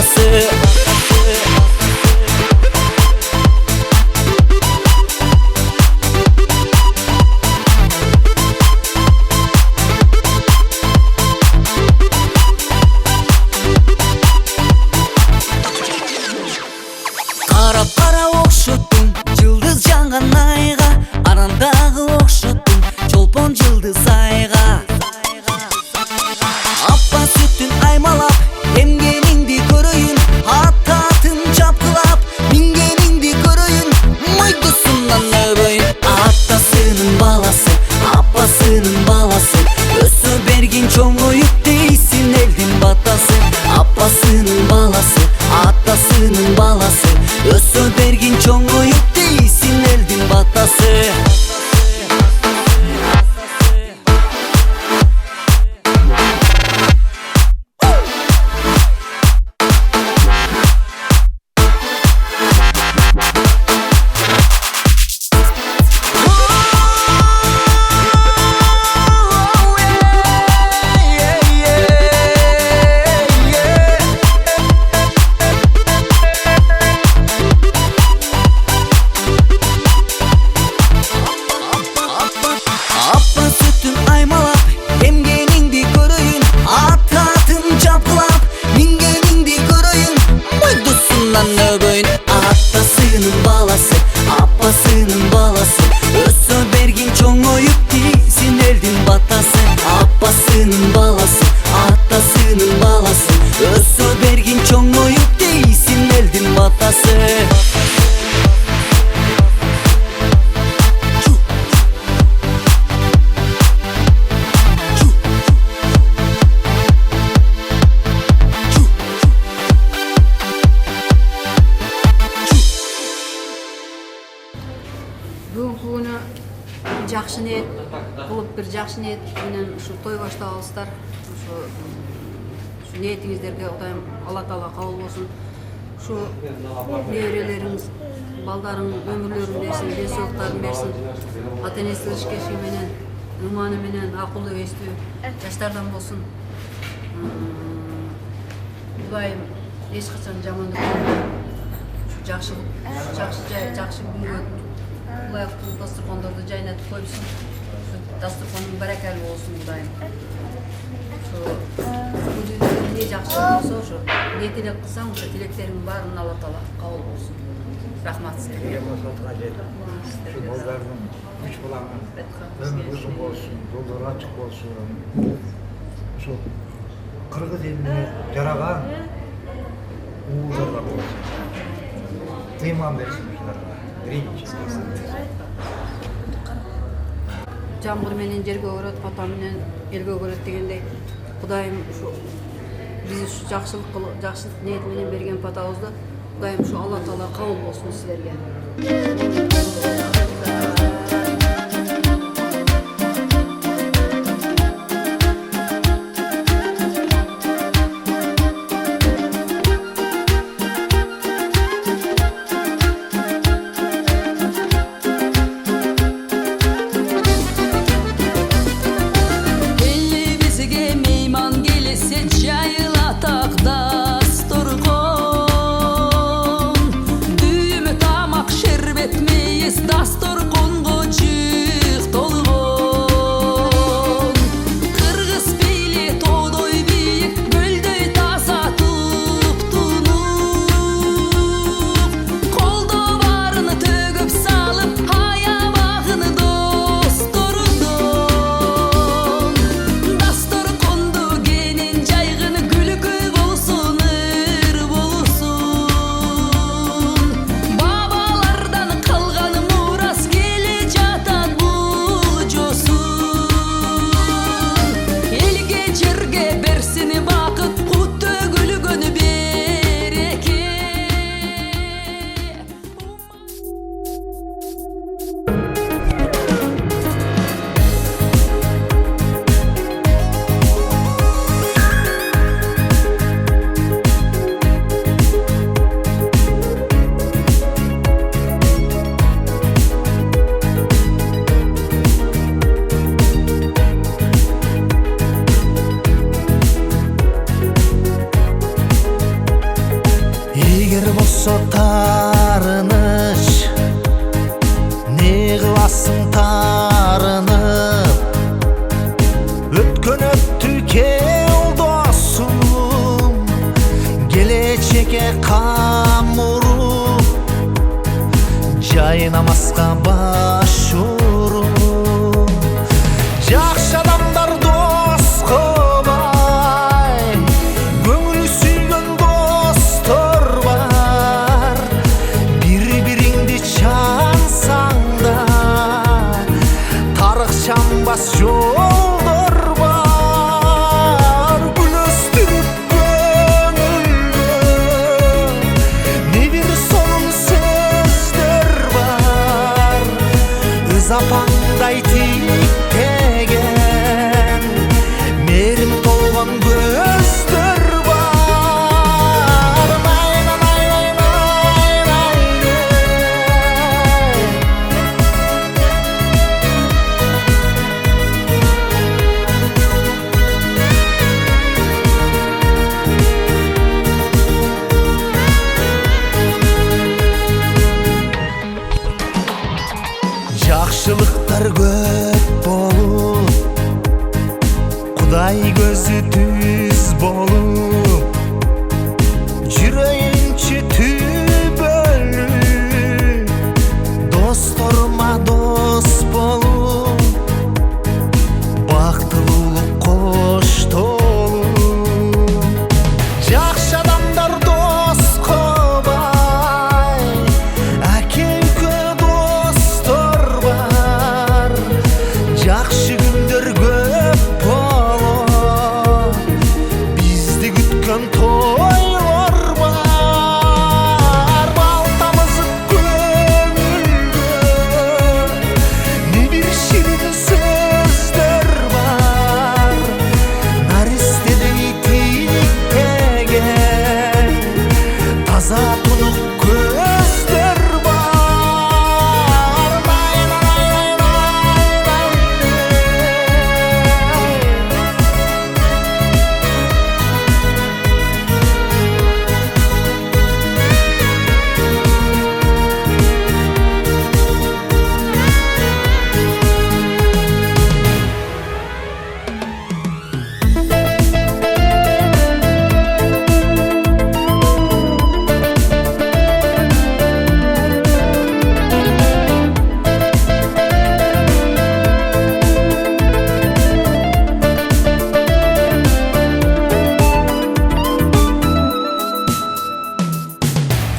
batası. Qarab qara okşottun yıldız jangan ayga, arandağı okşottun çolpon yıldız ayga. Appa sütün aymalap emgeningdi köröyün, hatta atın çapkılap mingeningdi köröyün, muydusundan öböyün. Attasının balası, appasının balası, ösü bergin çoğuyup değilsin eldin batası. Appasının balası, attasının balası, ösü bergin çoğuyup değilsin eldin batası. Appa sütün aymalap emgeningdi köröyün, hatta atın çapkılap mingeningdi köröyün, muydusundan öböyün. Attasının balası, appasının balası, ösü bergin çoğuyup değilsin eldin batası. Appasının balası, attasının balası, ösü bergin çoğuyup değilsin eldin batası. Бүгүнкү күнү жакшы ниет кылып, бир жакшы ниет менен ушу той баштабыздар. Ушу ниетиңиздерге Кудайым Алла Таала кабыл болсун. Ушу неберелериңиз, балдарың өмүрлөрүн берсин, ден соолуктарын берсин. Ата энеси тырышкечилиги менен, ыманы менен акылдуу эстүү жаштардан болсун. Кудайым эч качан жамандык жакшы күнгө ылайыктуу дастуркондорду жайнатып койсун. Дастуркондун баракалуу болсун Кудайым. Бул дүйнөдө эмне жакшы болсо ошо не тилек кылсаң, ошо тилектериңдин баарын Алла Таала кабыл болсун. Рахмат силерге. Şu ballarının güç bulanın ömrü uzun olsun, yolları açık olsun. Şu Kırgız eline yaragan uğurlar olsun. Kıyman versin şunlara. Birinci. Жамгыр менен жерге көрөт, бата менен элге көрөт дегендей, Кудайым ушу биз ушу жакшылык ниет менен берген батабызды Кудайым ушу Алла Таала кабыл болсун силерге. Gülü болсо тарыныч, не кыласың тарынып, өткөн өттү кел досум, келечекке кам уруп, жайнамаска баш уруп. Жакшы адамдар дос кылбай, көңүл сүйгөн достор бар. Бири-бириңди чансаң да, тарых чамбас жолдор бар. Күлөстүрүп көңүлгө не бир сонун сөздөр бар. Өз апаңдай тиктеген мээрим толгон көздөр бар. Жакшылыктар көп болуп, Кудай көзү түз болуп, жүрөйүнчү түбөлүп, досторма дос болуп, бактылуулук коштолуп. Жакшы адамдар дос кылбай, аке үкө достор бар. Жакшы күндөр көп болот, бизди күткөн тойлор бар. Балтамызып көңүлгө не бир ширин сөздөр бар. Наристедей тиктеген таза тунук көздөр бар.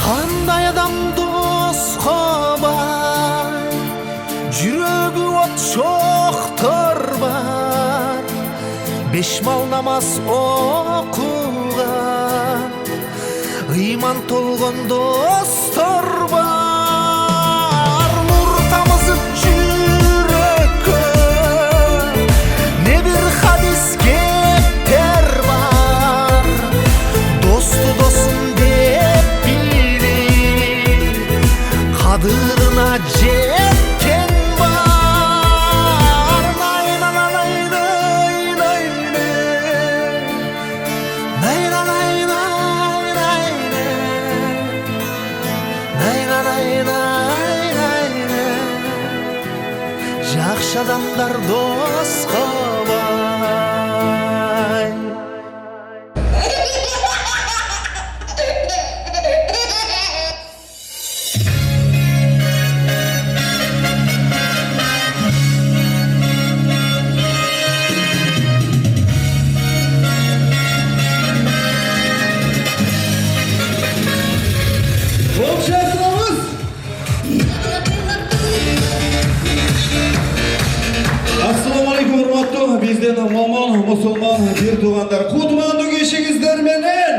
Кандай адам доско бай, жүрөгү от шоктор бар. Беш мал намаз окуган, ыйман толгон достор бар. Нур тамызып жүрөккө не бир хадис кептер бар. Досту досум деп билип, кадырына жеткен бар. Жакшы адамдар дос кылбай. Assalamualaikum урматтуу бизден момон мусулман бир туугандар. Кутмандуу кешиңиздер менен.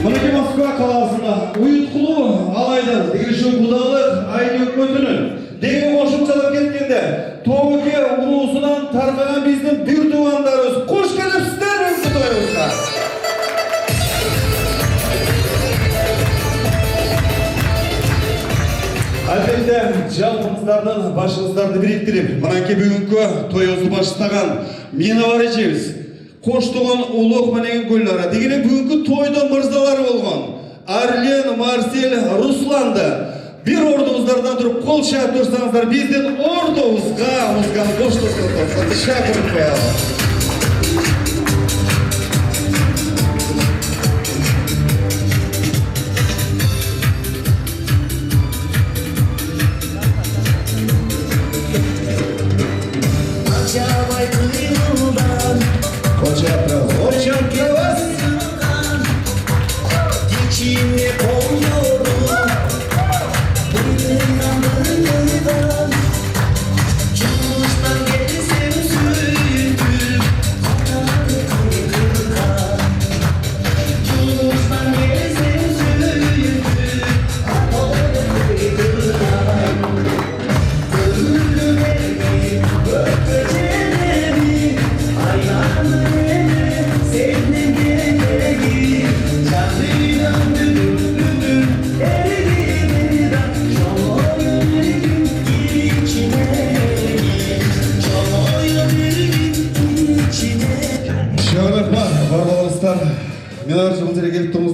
Мынакей Москва калаасында уюткулуу алайда Игишүү Кудалык айыл өкмөтүнүн деген кошумчалап кеткенде Тобуке улуусунан таркаган биздин бир туугандарыбыз куш келипсиздер бизди тоюбузга. Albatta, жалпыңыздардын башыңыздарды бириктирип, мынакей бүгүнкү тоюбузду баштаган мени бар ечебиз. Коштогон улук менен Гүлнара. Дегене бүгүнкү тойдо мырзалар болгон. Арлен, Марсель, Русланды bir ordumuzlardan durup kol çağırıp dursanızlar bizden ordumuzga koştursanızlar şakırıp koyalım.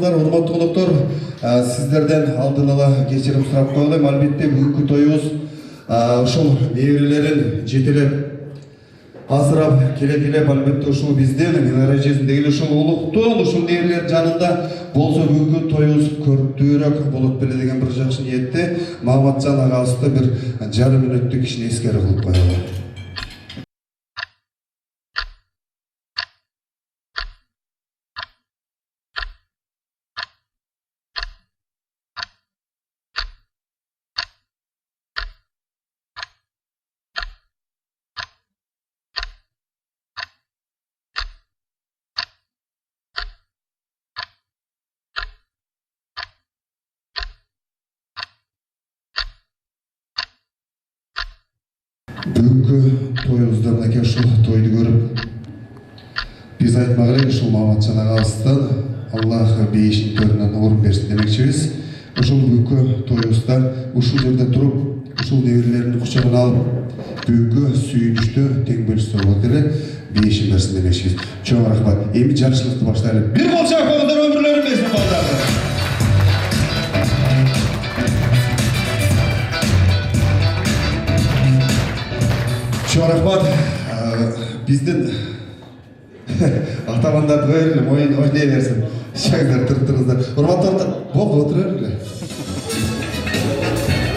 Урматтуу коноктору, сиздерден алдын ала кечирим сурап коелу. Албетте бүгүнкү тоюбуз ушул неберелерин жетелеп асырап келе албетте ушул бизден Минара эжесиндеги ушул улуктун ушул неберелер жанында болсо бүгүнкү тоюбуз көрктүүрөөк болуп беле деген бир жакшы ниетте Маматжан агабызды бир жарым мүнөттүк кичине эскерүү кылып коелу. Бүгүнкү тоюбузда мынакей ушул тойду көрүп биз айтмак элек ушул Маматжан агабыздан Аллах бейиштин төрүнөн орун берсин демекчибиз. Ушул бүгүнкү тоюбузда ушул жерде туруп ушул неберелерин кучагына алып бүгүнкү сүйүнүчтү тең бөлүшсө болот эле бейишин берсин демекчибиз. Чоң рахмат. Эми жарышчылыкты баштайлы. Бир кол чапкаңыздар өмүрлөрүн берсин балдар. Чоң рахмат. Биздин атамандар берели, ойнай берсин. Шаңдар тұрыңыздар. Урматтуу болду отура берели.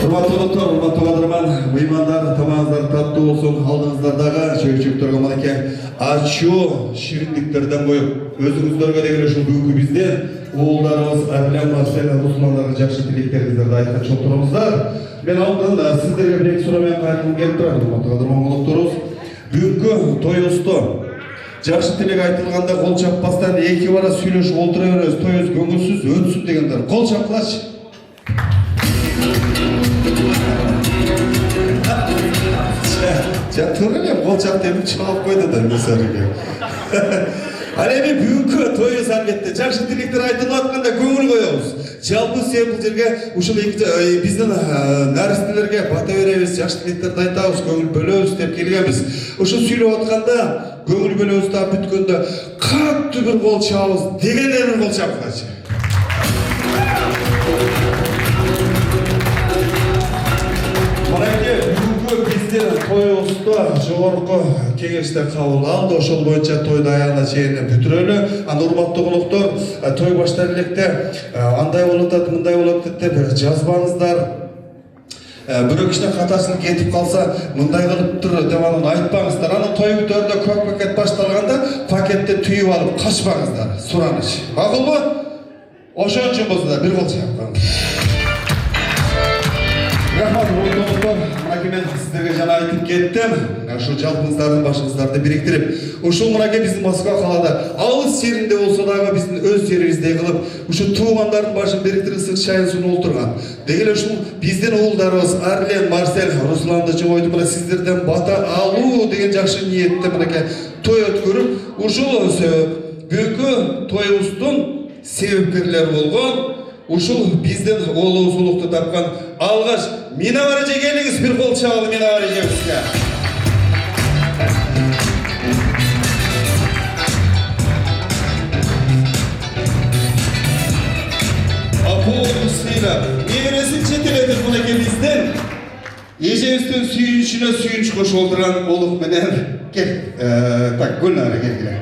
Урматтуу доктор, урматтуу кадырман, мыймандар, тамагыңыздар таттуу болсун. Алдыңыздардагы чөйрөчөктөргө мынакей ачуу шириндиктерден коюп, өзүңүздөргө дегеле ушул бүгүнкү бизден уулдарыбыз Арлен, Марсель, Русландарга жакшы тилектериңиздерди айткан чоңторуңуздар. Мен алдын сиздерге бир эки суроо менен кайрылгым келип турат, урматтуу кадырман конокторубуз. Бүгүнкү тоюбузда жакшы тилек айтылганда кол чаппастан эки бара сүйлөшүп олтура беребиз, тоюбуз көңүлсүз өтсүн дегендер. Кол чапкылачы. Туура эле кол чап деп чыгып койду да мисалыга. Ал эми бүгүнкү тоюбуз албетте жакшы тилектер айтылып атканда көңүл коебуз. Жалпы сен бул жерге ушул биздин наристелерге бата беребиз, жакшы тилектерди айтабыз, көңүл бөлөбүз деп келгенбиз. Ушул сүйлөп атканда көңүл бөлөбүз да бүткөндө катуу бир кол чабабыз, дегендер бир кол чапкылачы. Мынакей бүгүнкү биздин тоюбузда жогорку кеңеште кабыл алды. Ошол боюнча тойду аягына чейин бүтүрөлү. Аны урматтуу коноктор, той баштар электе андай болуп атат, мындай болуп атат деп жазбаңыздар. Бирөө кишине катасыл кетип калса, мындай кылыптыр деп анын айтпаңыздар. Анан той бүтөрдө көк пакет башталганда пакетти түйүп алып качпаңыздар. Сураныч. Макулбу? Ошон үчүн болсо бир кол чапкан. Рахмат, доктор. Мынакей мен сиздерге жана айтып кеттим. Ушул жалпыңыздардын башыңыздарды бириктирип, ушул мынакей биздин Москва калада алыс жеринде болсо дагы биздин өз жерибиздей кылып, ушул туугандардын башын бириктирип ысык чайын суун олтурган. Дегеле ушул биздин уулдарыбыз Арлен, Марсель, Русланды жогойду мына сиздерден бата алуу деген жакшы ниетте мынакей той өткөрүп, ушул бүгүнкү тоюбуздун себепкерлери болгон ушул биздин оолубуз улукту тапкан алгаш Минара эже келиңиз, бир кол чабалы Минара эжебизге. suyunçuna suyunç koşup olduran olup menen gel. Tak Gülnara gel.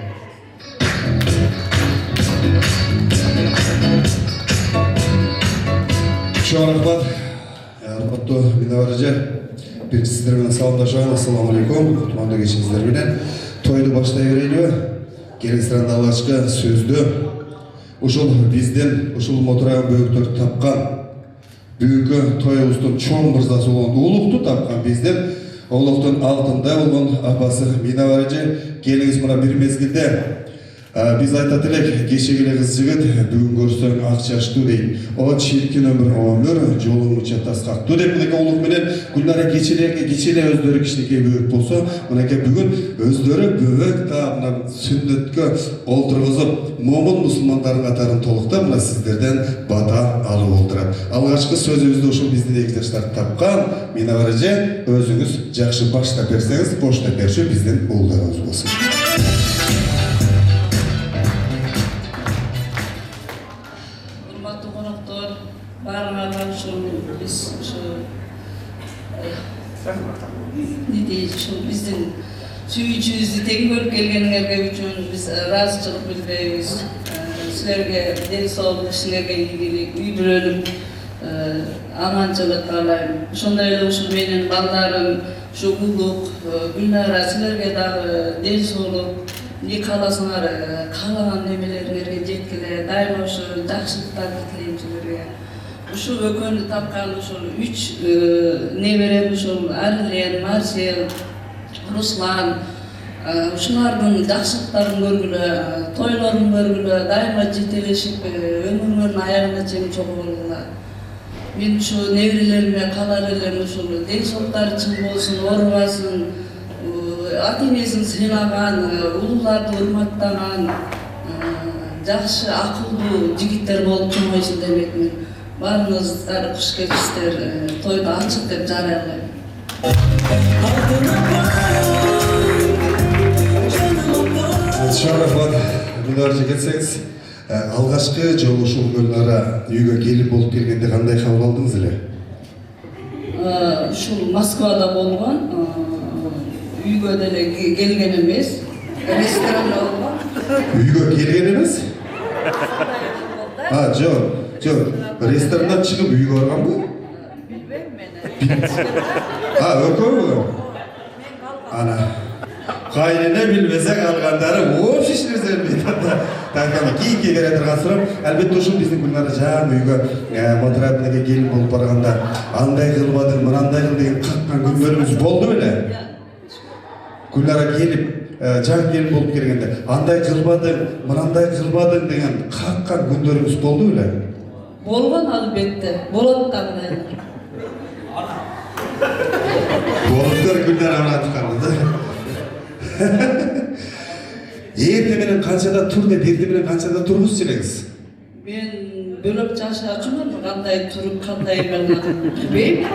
Şu rahmat. Rahmatlı Minavaraca. Bir sizlerle sağlamlaşan. Assalamu alaikum. Kutmanda geçinizler bilen. Toydu başlayıvereyli. Gereksiz alışkı sözdü. Uşul bizden, uşul motoran büyüktür tapkan. Büyükü toyubuzun çoğun mırzası olan uluqtu tapkan bizden. Uluqtun altında olan apası Minavaraca. Geliniz buna bir mezgilde. Biz aytatilek, geçegile kız jigit, bugün görsöň akçaştı deyip. O çirkin ömür ömür, jolun uça tasqaqtı deyip. Bunake uluq menen Gülnara geçile özleri kişineke büyük bolsa, bunake bugün özleri büyük da mına sünnetke olturguzup, momun musulmanların atarın toluqta mına sizlerden bata alıp oldurat. Algaçkı sözümüzde uşul bizni de ektaşlar tapkan, Minavaraca özüңüz jakşı başta berseňiz, boşta berşi bizden uğullarınız bolsun. Barlarlar biz bizden suyucuyuzu tek görüp gelgenlerge üçün biz razıçılık bildireybiz. Sizlerge deli sağlık işlerge ilgili uy bölüm amançılık alayım. Şonday ele uşul menen ballarım şu Gulluq, Gülnara sizlerge dagı deli sağlık ne kalasınlar, kalagan nemelerine jetkile, daima şu jakşılıklar tileyim sizlerge. Şu ökönü tapkan şu 3 neberem şu Arlen, Marsel, Ruslan, şulardan jakşılıkların görgülü, toyların görgülü, daima jeteleşip ömürlerin ayağına çekin çok olurlar. Men şu nevrilerime, kalarlarime şu deli için bolsun, orubasın, ata-enesini sıylagan, ululardı hurmattanan, jakşı, akıllı jigitler bolup çoğoysun demekmi. Barınızlar, kış geçişler, toyda açık dep jarayalım. Şarafat, Minavaraca kelseniz, algaçkı jolu uşul Gülnara үйгө келип болуp келгенде кандай кабыл алдыңыз эле? Şu Moskvada bolgan, үйгө деле kelgen emес, restoranda bolgan. Үйгө келген эмес? Жок. Ресторандан чыгып үйгө барганбы? Bilmem meni. Ökö. Ana. Kaynene bilmese kalganları o şişirse bilmedi. Tankama kiyikке kere turgan suram. Elbette uşul bizdin Gülnara jam үйгө Motorabinege gelip bolup barganda андай kılmadın, mınандай kıl degen kakkan günlerimiz boldu belе. Gülnara gelip can gelip bolup kelgende андай kılmadın, mınандай kılmadın degen kakkan günlerimiz boldu belе. Bolgan albatta, bolat da mına. Boluplar Gülnara anlatıkandı. Erте менен канчада тур деп, эрте менен канчада тургуз силеңиз? Men bölüp çaşaçımın kanday turup kanday bilmem. Bilmem.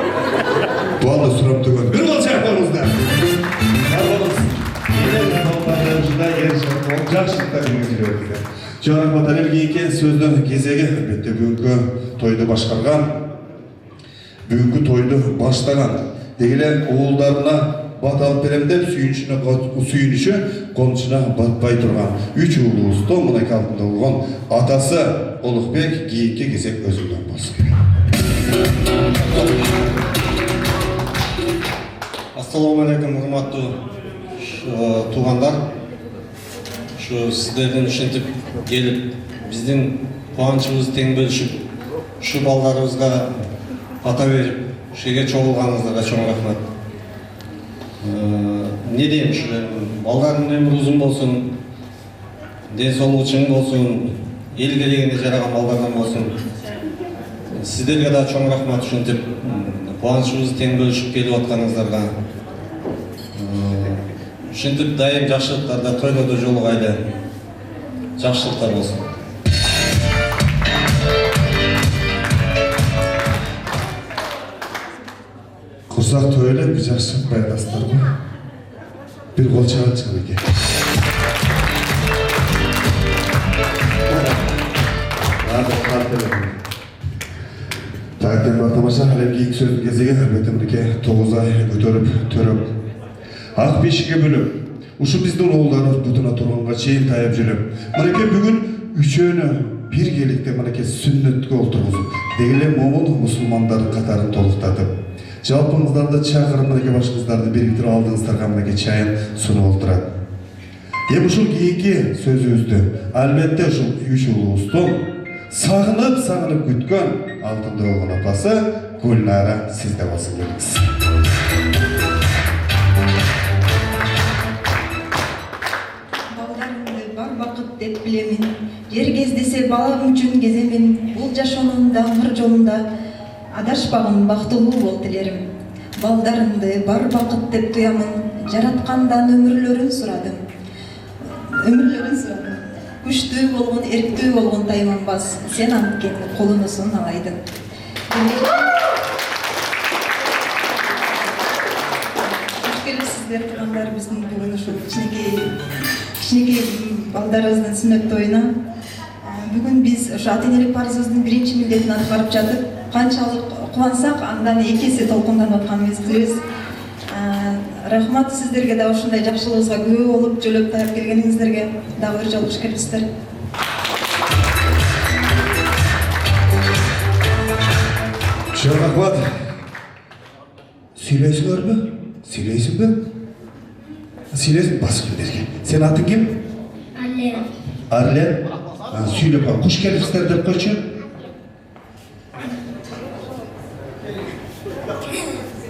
Boldu surap turgan. Bir kol çakmamızda. Barbalımız. Yine toplarlarımızda yarışan jakşılıklar yürütülüyor. Çoğunak Matanel kийинки sözdün кезеги, elbette bugünkü toydu başkargan, bugünkü toydu başlagan. Degile oğullarına bat alıp berem dep suyunuşu konuşuna batpay turgan. 3 uğulubuzda mınaki altında olgan atası Oluqbek kийинки кезек özünden bolsun. Assalamu alaikum, hurmatlı tuğanlar. Şu sizlerden üşentip gelip bizden kuançımızı teң bölüşüp şu ballarımızga ata verip şege çoğulganыңızlarga çoğun rahmat. Ne diyeyim şu balların ömrü uzun bolsun, денсаулыгы чың болsun, ел келегине жараган балдардан болsun. Sizlerge da çoğun rahmat üşentip kuançımızı teң bölüşüp kelip atkanыңыздарга. Üşentip daim jakşılıklarda, toylarda jolugайлы. Jakşılıklar bolsun. Kursak toyla bir jakşılık bayramdaşlarım. Bir kol çağır çıkın. Taqdim var tamаша әлемге екі сөздің кезегі әлбетімдіке 9 ай көтеріп, төріп. Ақ бешіге бөліп, ұшы біздің оғылдарымыз бұтына тұрғанға чейін тайып жүріп. Мінеке бүгін үшөні bir келікте мінеке сүннетке олтырғызып, дегіле момын мұсылмандардың қатарын толықтатып. Жалпыңыздарды чақырып мінеке башыңыздарды беріктір алдыңыздарға мінеке чайын сұны олтырады. Емшіл кейінке сөзіңізді, әлбетте үш ұлыстың, сағынып күткен алтынды олғын апасы Гүлнара сізде болсын келіңіз. Балдарымды бар бақыт деп білемін, ер кездесе балам үшін кеземін, бұл жашоның даңғыр жолында адашпағын бақтылы бол тілерім. Балдарымды бар бақыт деп туямын, жаратқандан өмірлерін сұрадым. Күшті болғын, ерікті болғын тайманбас, сен анткен қолынысын алайдың. Сіздер тұрғандар біздің бүгін ұшыл кішінекей балдарымыздың сүннет тойына. Бүгін біз ата-енелік парызымыздың бірінші міндетін атқарып жатып, қаншалық қуансақ, андан екесе толқындан отқанымыз білеміз. Рахмат сіздерге да ушундай жакшылыгыңызга күбө болуп жөлөп таяп келгениңиздерге дагы бир жолу келипсиздер. Çok rахмат. Сөйлейсіңдер ме? Сөйлейсің бе? Сөйлейсің басып берген. Сен атың кім? Арлен. Арлен? Сөйлеп бар. Қош келіпсіздер деп қойшы.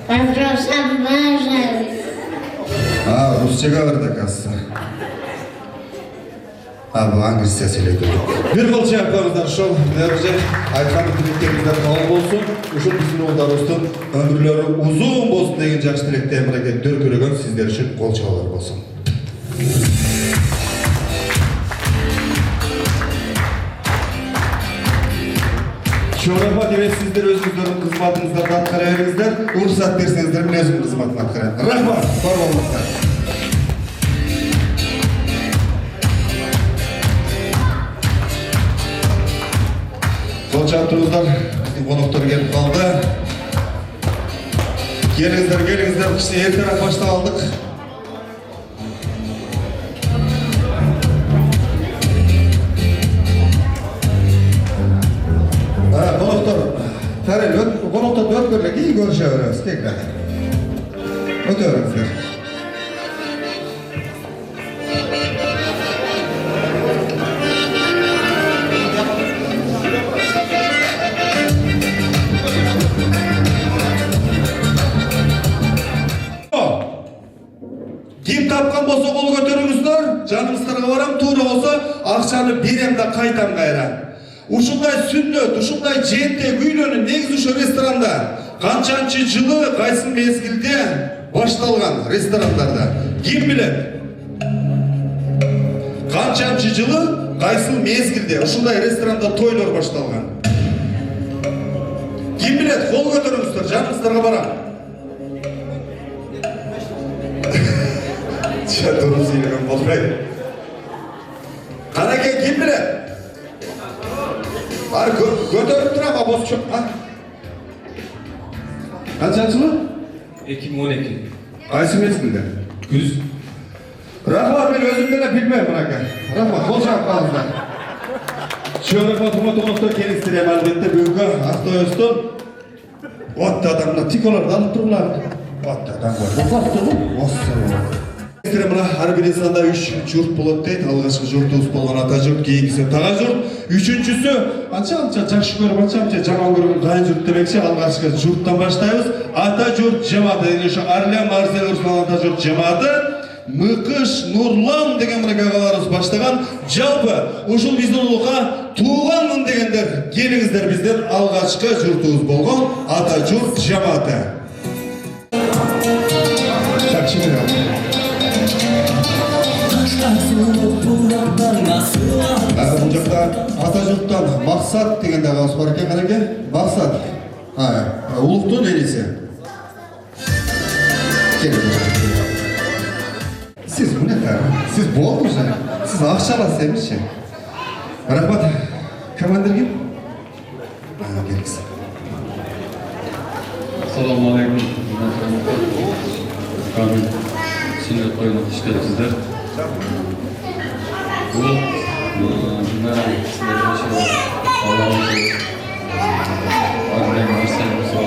Вопрос обожаю. Rusçaga var da kassa. Abi hangisi söyledi? Bir kol şey yapmamızdan şol, nerece aytkan tileklerimizden kabul olsun. Uşul bizim oğullarımızın ömürleri uzun olsun degen jakşı tilekte emrege dörkülөгөн sizler için kol çabalar olsun. Şoğrapa demek sizler özünüzlerin kızmatınızdan atkaraveringizler, ruhsat bersinizler, men özüm kızmatını atkarayan. Rahmat, var olmazlar. Sol turuzlar, bizim konuklar gelip kaldı. Gelingizler, işte erken başta aldık. Konuklar, Ferel, konuklar dört görlek iyi görüşüyoruz, tekrar. Ötüyoruzlar. Kim tapkan bolsa kol götürüңүздөр, жаныңыздарга барам, туура болсо акчаны берем да кайтам кайра. Ушундай сүннөт, ушундай жетте күйлөнүн негизи ушу ресторанда канчанчы жылы кайсы мезгилде башталган ресторандарда ким билет? Канчанчы жылы кайсы мезгилде ушундай ресторанда тойлор башталган? Ким билет? Кол көтөрүңүздөр, жаныңыздарга барам. Doğru söylüyorum Bozbey. Kanake kim bilir? Var götürüp duram ama boz çok. Kaçıncı mı? 2012. Aysı mezgilde. Güz. Rahmat ben özümden de bilmem bırakın. Rahmat bolacak kalınlar. Şöyle fotoğrafı konukta kendisine elbette büyük Aktoyos'tan. Otta adamla tik olardı alıp dururlar. Otta adam var. Ufak durur. Har bir insanda 3 jurt болады дейт. Алгачкы журтубуз болгон ата журт, кийинкиси тага журт, үчүнчүсү анча жакшы көрүп, анча жаман көргөн кайын журт демекчи. Алгачкы журттан баштайбыз. Ата журт жамааты, ошо Арлен Марсель Руслан ата журт жамааты, Мыкыш Нурлан деген мына агаларыбыз баштаган. Жалпы ушул биздин улукка тууганмын дегендер, келиңиздер бизден алгачкы журтубуз болгон ата журт жамааты. Жакшы көрөм. Бұл жақта ата жұрттан мақсат деген де қалыс бар екен қареке. Мақсат. Ұлықтың енесі. Сіз мұне тәрі? Сіз болды жа? Сіз ақшалас еміз ше? Рахмат. Командир кем? Келгісі. Assalamu alaikum. Kamil sünnet toyuna hoş geldinizler. Bu bunlara sizler yaşıyor. Allah'ın Ağabeyim Marsel'imiz var.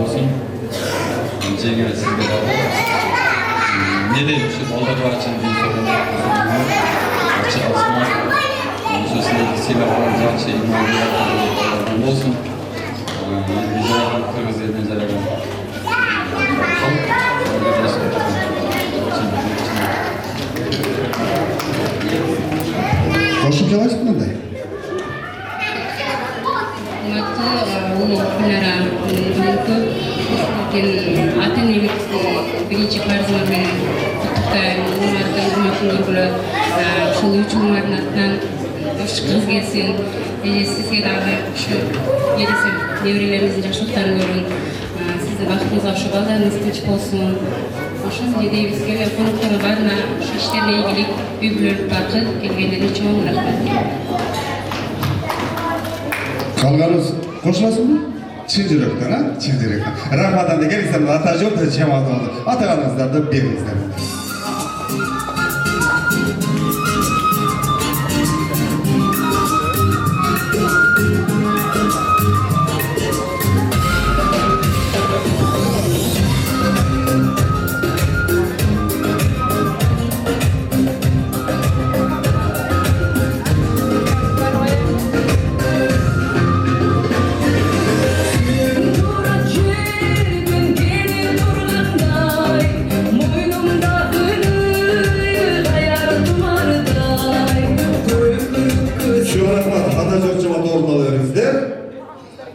Olsun. Cengiz sizler abi. Ne demişim? Onlar için bir sorun. Açı asma. Sözünde silahlar, şey, imanlar olsun. Güzel, kırmızı güzel. Qo'shimcha aytib qanday? Birinchi farzand bilan ulardan umidlar bilan shu uchun marnatdan shu qiz kelsin, sizga dag'i shu kelsin, nevralaringizni yaxshiliklarni ko'ring, sizni baxtingiz oshib, bolalaringiz tinch bo'lsin. O'shunday deymiz kelgan qonaqlar barna shu ishlarga egalik, uy bilan barqa kelganlarga cho'ng rahmat. Qolganimiz qo'shilasizmi? Chin yurakdan, ha? Chin yurakdan. Rahmatdan degan insonlar atajib jamoat oldi. Ataganingizlarni beringizlar.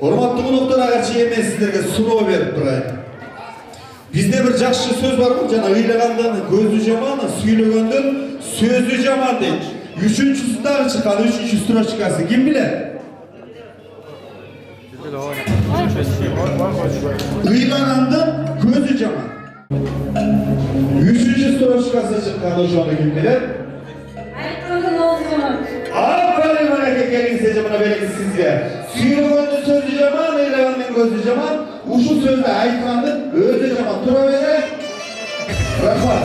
Hormatly qonaqlar, agarchi men sizlarga surov berib turay. Bizde bir yaxshi söz var mı? Jana ıylagandan gözü jaman, suylagandan sözü jaman deydi. Üçüncüsü daha çıkan, üçüncüsü tura çıkarsın. Kim bilir? Iylagandan gözü jaman. Üçüncüsü tura çıkarsa çıkan o şu anda kim bilir? Aferin bana gelin secamına belki sizge. Suylagandan sözü jaman, ıylagandan gözü jaman. Uşu sözü aytkandı, özü jaman tura vererek. Rahmat.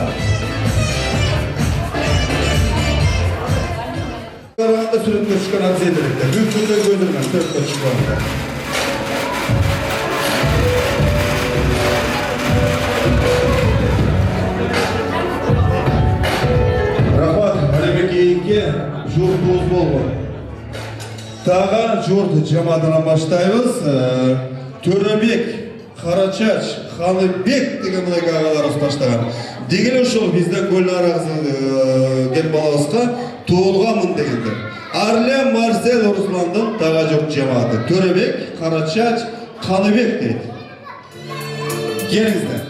Karağında sürüp çıkan hadise edilikler. Mümkünde gözümden sürüp çıkan. Rahmat, Alebek Eğinke, jurtumuz bol var. Tağa jurt cemaatına başlayımız. Törebek, Karaçaç, Xanıbek деген мындай ағаларыбыз баштаган. Деген ошол бизден көл арагысы кел балабызга тоолганмын дегендер. Арлем Марсел Русландын тага жок жамааты. Төребек, Карачач, Каныбек дейт. Келиңиздер.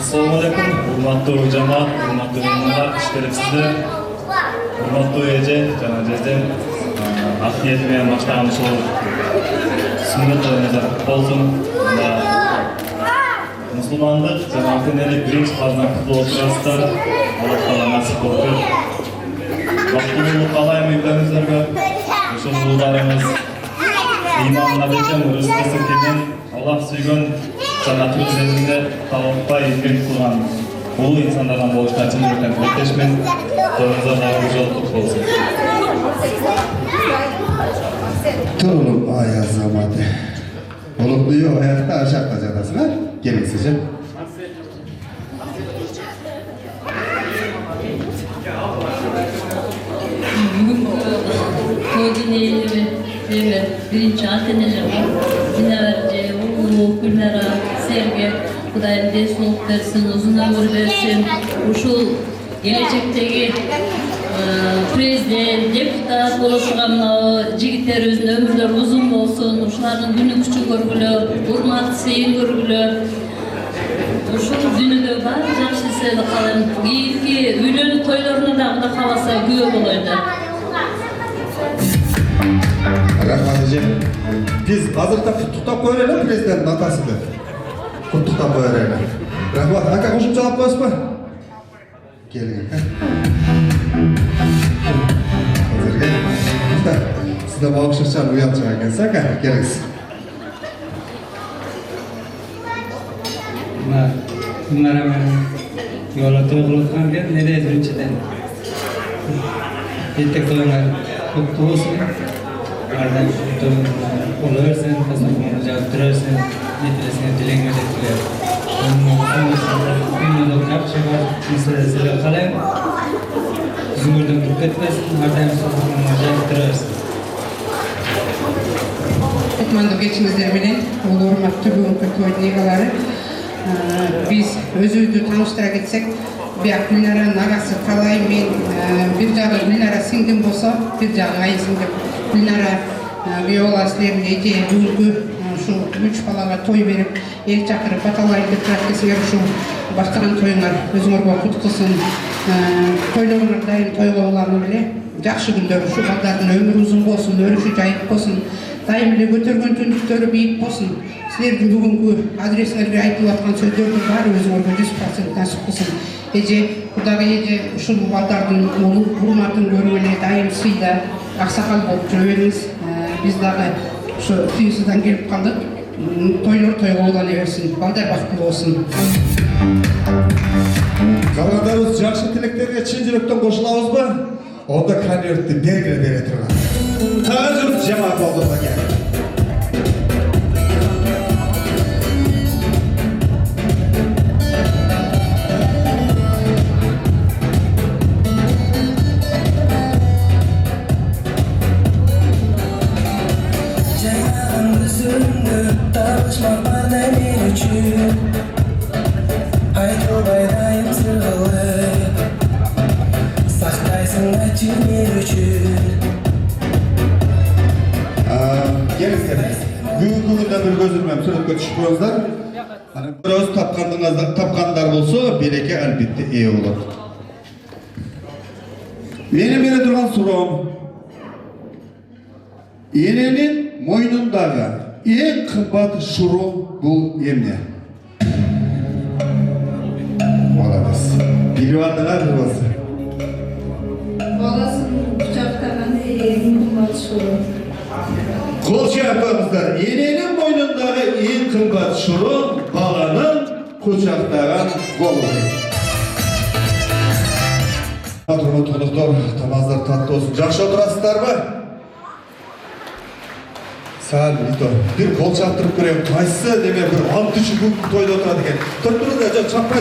Assalamu alaikum, hurmatly jamoat, hurmatly mehmonlar, xush kelibsizlar. Hurmatly eje, jana jezem, afiyet bilan boshlagan ушул sünnet to'yingiz bo'lsin. Musulmonlik jamoatining birinchi farzand qutlug' o'tkazasizlar. Alloh taolo nasib qilsin. Baxtli qalaymi uylaringizlarga, ушул уулдарыңыз iymonni bergan, rizqisi kelgan, Alloh suygan sanatı üzerinde tavukta ilgili kullanan bu insanlardan oluşan için yürüten birleşmen toyunuza yardımcı olduk olsun. Turulum ayaz zamanı. Olukluyu hayatta aşağı kaçadasın ha? Gelin sizce. Birinci antenelerim, dinlerce, günlere, sevgi, Kudayım destek versin, uzun ömür versin. Uşul gelecekteki prezident, deputat oluşan jigitler özünün ömürleri uzun olsun. Uşuların günü küçük görgülü, hurmat, seyin görgülü. Uşul günüde var, жақсы seni kalın. İlki ülönü toylarına da havasa güve olaydı. эже. Биз азырда куттуктап коелу президенттин атасы деп. Куттуктап коелу. Рахмат. Ака кошумчалап коесузбу? Келиңер. Сізді бақшыршан ұялчыға келсе, ака, келіңіз. Bunlara yola to'g'rilgan ken nereye birinchidan yetti qo'yinglar kutlu olsun. Arada olaversin, qizlarga javob turarsin, yetilasiga dilingga deb qo'yar. Yaxshi bor masalasini qalang. Zumurdan turib ketmasin, har doim so'zlarga javob turarsin. Etmandık geçinizler bilen, ulu hurmatlı bugünkü toyun egalari. Biz özüydü tanıştıra gitsek, bir Gülnara nagası kalay men bir jağı Gülnara singdim bolsa, bir jağı ayı singdim. Gülnara viola sizlerinde ece bugünkü şu 3 balaga toy verip, el çakırıp atalaydı praktisiyer şu başkaran toyunlar özüngörgө kutkusun. Toylarına daim toygoğularını bile, jakşı gündör şu baldarın ömrü uzun bolsun, örüşü jayıp bolsun. Daim bile götürgön tündüktörü büyük bolsun. Sizlerдің бүгінгі адресіңерге айтылып жатқан сөздердің бәрі өзіңерге 100% насып қылсын. Еже, құдағы еже ұшыл балдардың hurmатын көргеле дайым сыйда ақсақал болып жүре беріңіз. Біз дағы түйісізден келіп қалдық. Тойлар тойға олана берсін, балдар бақытты болсын. Қалғандарыңыз жақсы тілектерге шын жүректен қосыламыз ба? Онда конвертті белгілі бере тұрған. Тағы жамаат болдырға келді. Бүгінгі күнде бір көзілмем суретке түсіп қойыңыздар. Біраз тапқандар болса, береке әлбетте ие болады. Менің бере тұрған сұрағым, ененің мойнындағы ең қымбат шыру бұл емне? Молодец. Біліп алдыңар болса. Баласын құшақтаған ең қымбат шыру. Қол шапқаныздар, ененің мойнындағы ең қымбат шыру баланың құшақтаған қолы. Тұрмын тұнықтар, тамаздар татты olsun. Жақшы отырасыздар ба? Сәл, бір қол шаптырып көрем, қайсы деме бір антүші бүгін тойда отырады екен. Тұрып тұрды, жоқ, шаппай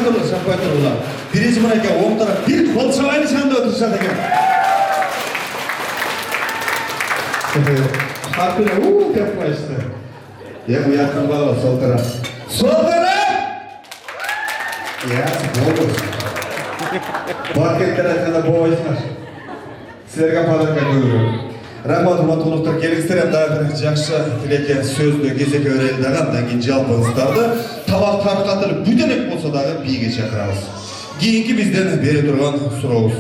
тұрды. Бірінші мұна екен, оң тарап, бір қол шабайны шанда отырышады екен. Harpine деп қойышты. Ең ұяқын бала сол тарап. Сол тарап! Ясы, бол болсын. Банкеттер айтқанда болайсыңар. Сіздерге подарка көріп. Рахмат, ұматқұлықтар келіңіздер, әмді жақшы тілеке сөзді кезеке өрелдіған, дәңген жалпыңыздарды табақ тарқатылып бүтінек болса дағы биге шақырамыз. Кейінгі бізден бере тұрған сұрауыз.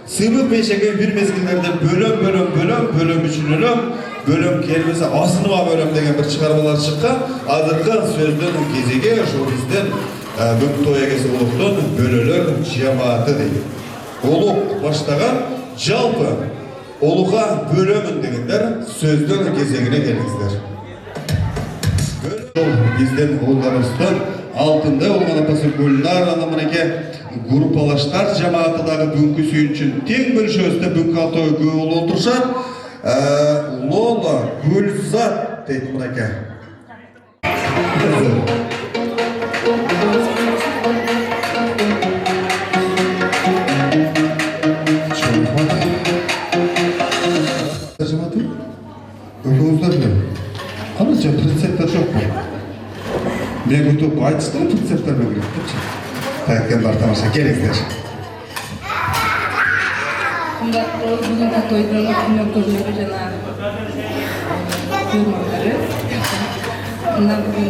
Сыйлық бейшеге бір мезгілдерде бөлім үшінілім, бөлім келмесі асынуа бөлім деген бір шығармалар шыққан. Адырғы сөздің кезеге журналистен бүгін той егесі ұлықтың бөлілер жамааты дейді. Ұлық баштаған жалпы ұлыға бөлімін дегендер сөздің кезегіне келіңіздер. Бізден ұлғарыстан алтынды олған апасы Гүлнар анамыneке группалаштар жамаатыдағы бүгінгі сүйіншін тең бір шөзді бүгінгі алтой көңіл отыршат. Лола Гүлзат дейді мұнеке. Жамааты? Үлгіңіздер білем. Қанша принциптер жоқ бұл. Мен өтіп айтыстыры принциптер бөгірек депші. Тәккен бар тамаша, келіңіздер. Қымбатты бүгінгі тойдың көңілі жаңағы көрмелері. Мына бүгін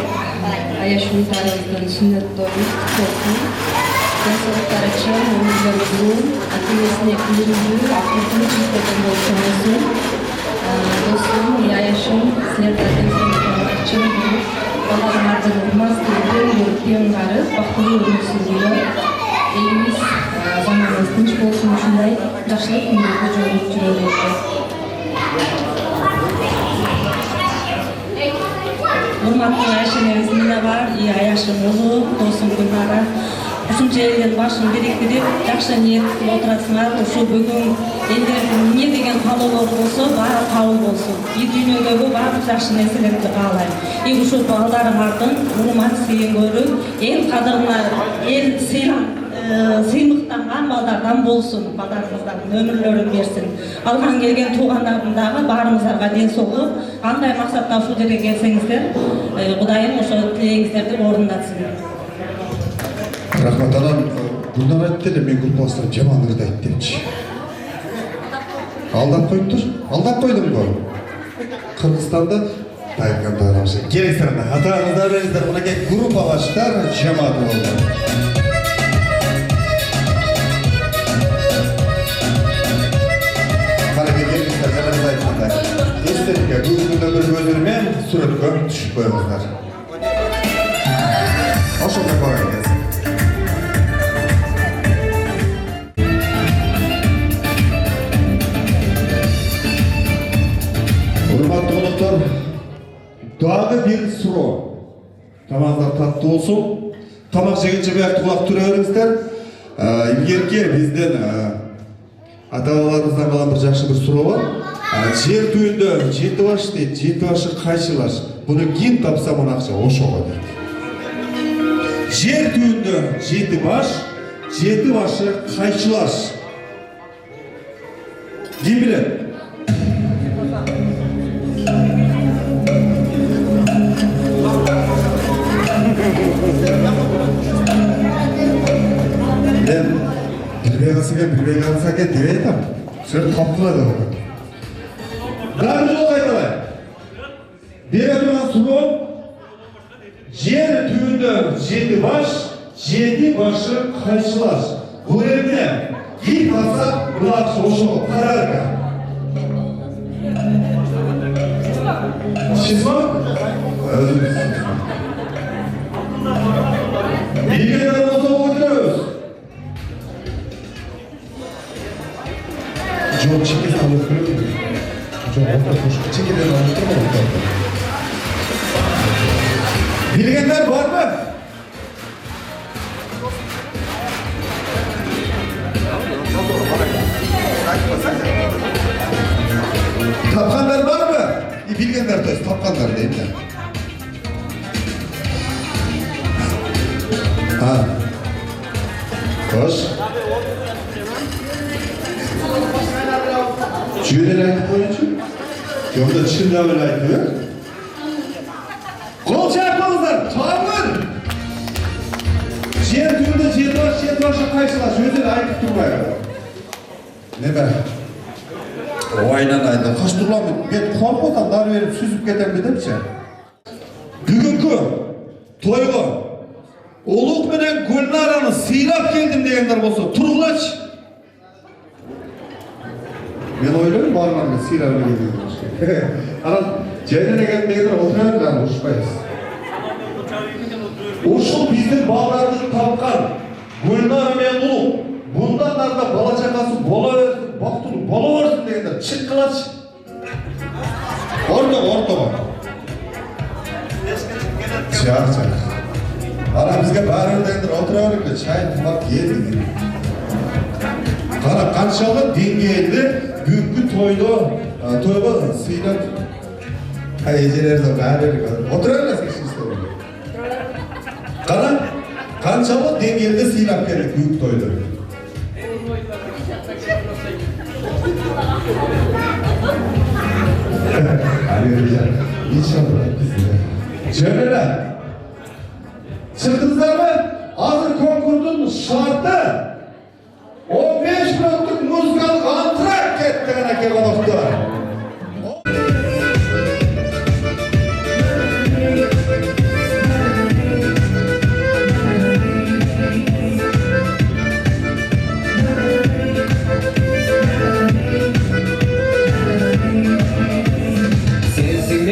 аяшымыздарымыздың сүннет тойы болсын. Денсаулықтары чын, өмірлері ұзын, ата-енесіне күлімді, ақылдың жүйкетін болсын. Достым, аяш үшін сіздердің чын балалардың мастерлерін теңгары бақылы өмір сүруге еліміз заманымыз тыныш болсын ушундай жакшылык күндөргө жолугуп жүрө берсин. Урматтуу Айшенебиз Мина бар, Аяшым уулу, досум Гүлнара. Ушунча элдин башын бириктирип, жакшы ниет кылып отурасыңар. Ушу бүгүн элде эмне деген каалоолор болсо, баары кабыл болсун. И дүйнөдөгү баардык жакшы нерселерди каалайм. И ушул балдарыңардын урмат сүйгөнү эл кадырына, эл сыймыктанган балдардан болсун, балдарыңыздардын өмүрлөрүн берсин. Алган келген туугандардын дагы баарыңыздарга ден соолук, кандай максатта ушул жерге келсеңиздер, Кудайым ошо тилегиңиздерди орундатсын. Рахмат анам, bundan айтты эле мен группалаштарым жаман ырды айтты депчи. Алдап коюптур, алдап койдум го. Кыргызстанда тайганда ошо келиңиздер, атаңыздар бериңиздер, мынакей группалаштар жамааты болду. Калеге келиңиздер, жанагы айткандай. Эстерикке бүгүнкү бир көзүрмен сүрөткө түшүп коюңуздар. Ошондой барайын. Урматтуу конуктар, дагы бир суроо. Тамагыңыздар таттуу болсун. Тамак жегенче бияк кулак тура бериңиздер. Илгерки бизден ата-бабаларыбыздан калган бир жакшы бир суроо бар. Жер түбүндө 7 баш дейт, 7 башы кайчылаш. Буну ким тапса мына акча ошого дейт. Жер түбүндө 7 баш, 7 башы кайчылаш. Ким билет? Ben bilbey kalsa ekan deb aytam. Seni topqiladi u. Daro jol qaytaray. Bere turgan suroq yer tüyündө 7 baş, 7 başı kayçılar. Bu yerine ilk alsak bulak soğuşu karar ekan. Siz mi? Özümüz. Bilgilerden olsa oynarız. Çok çekil alıp duruyor mu? Çok orta koşu çekilden alıp durma ortalıkta. Bilgenler var mı? Tapkanlar var mı? Bilgenler de tapkanlar değil mi? Ha. Hoş. Şöyle aytıp koyuncu. Yolda çimde öyle aytıyor. Kol çarpmanızlar, çağırın. Yer tümünde yer başı kayısılar. Şöyle aytıp durmayın. Ne be? O aynen aynen. Kaç durlan mı? Ben korkudan dar verip süzüp geden bir demse. Bugünkü toyga Oluk menen Gülnara'nı sıyrap geldim deyenler olsa turgulaç. Ben oylarım barmanla sıyrap geldim. Anam cehenene gelmeyenler oturarlar uçmayız. Uşul bizden bağlarını tapkan Gülnara men Oluk. Bundan da bala çakası bola versin, baktını bola versin deyenler çık kılaç. Orta. Çağır. Ana bizge barındadır oturalım da çay tabak yedik. Kana kançalı dengeli büyük toyda sıyrap. Eceler de barındadır. Oturalım da siz istedim. Kana kançalı dengeli sıyrap gerek büyük toyda. Hadi güzel. İnşallah bizde. Şöyleler. Çıktınızlar mı? Hazır konkursun şartı 15 minutluk müzikal antrak ettiğine ki konuktu. Sensin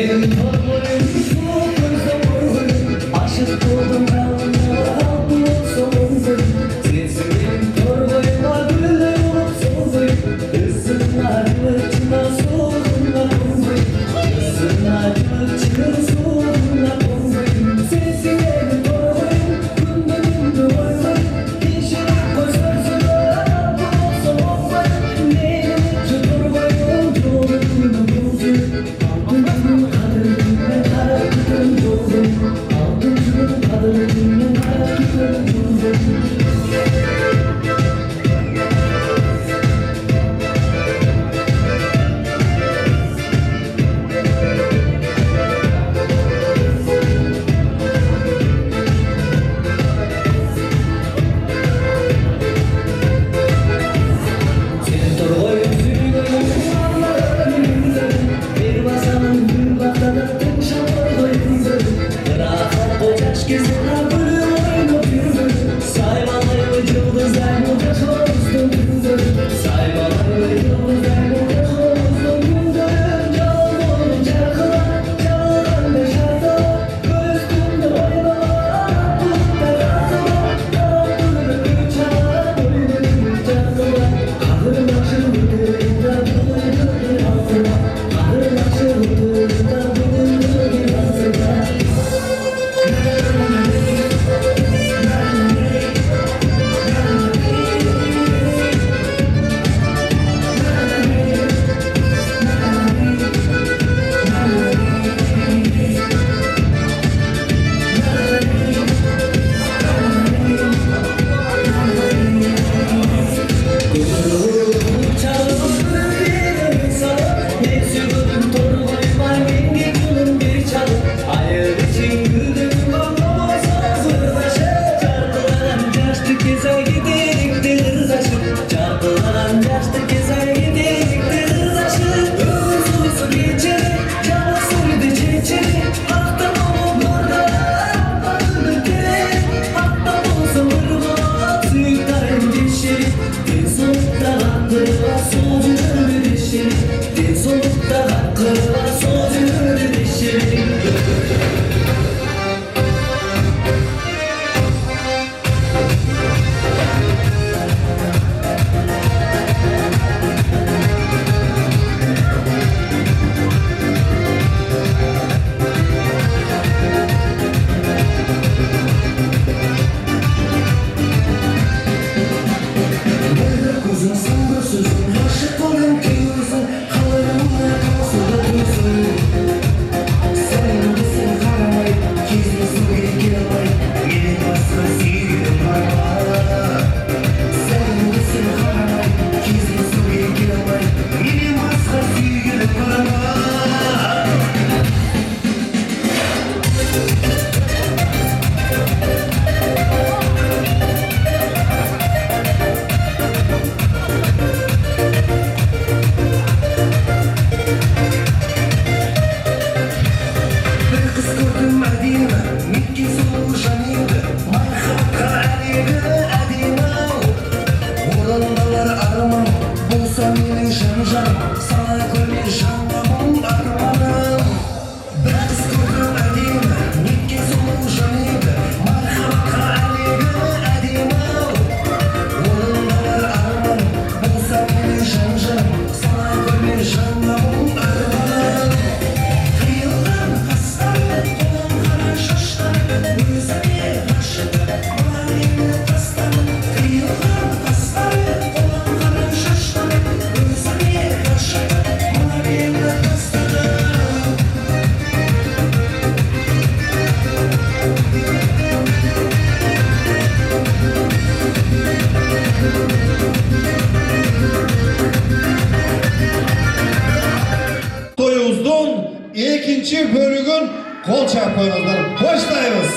ikinci bölümün kol çarpmanızdan başlayınız.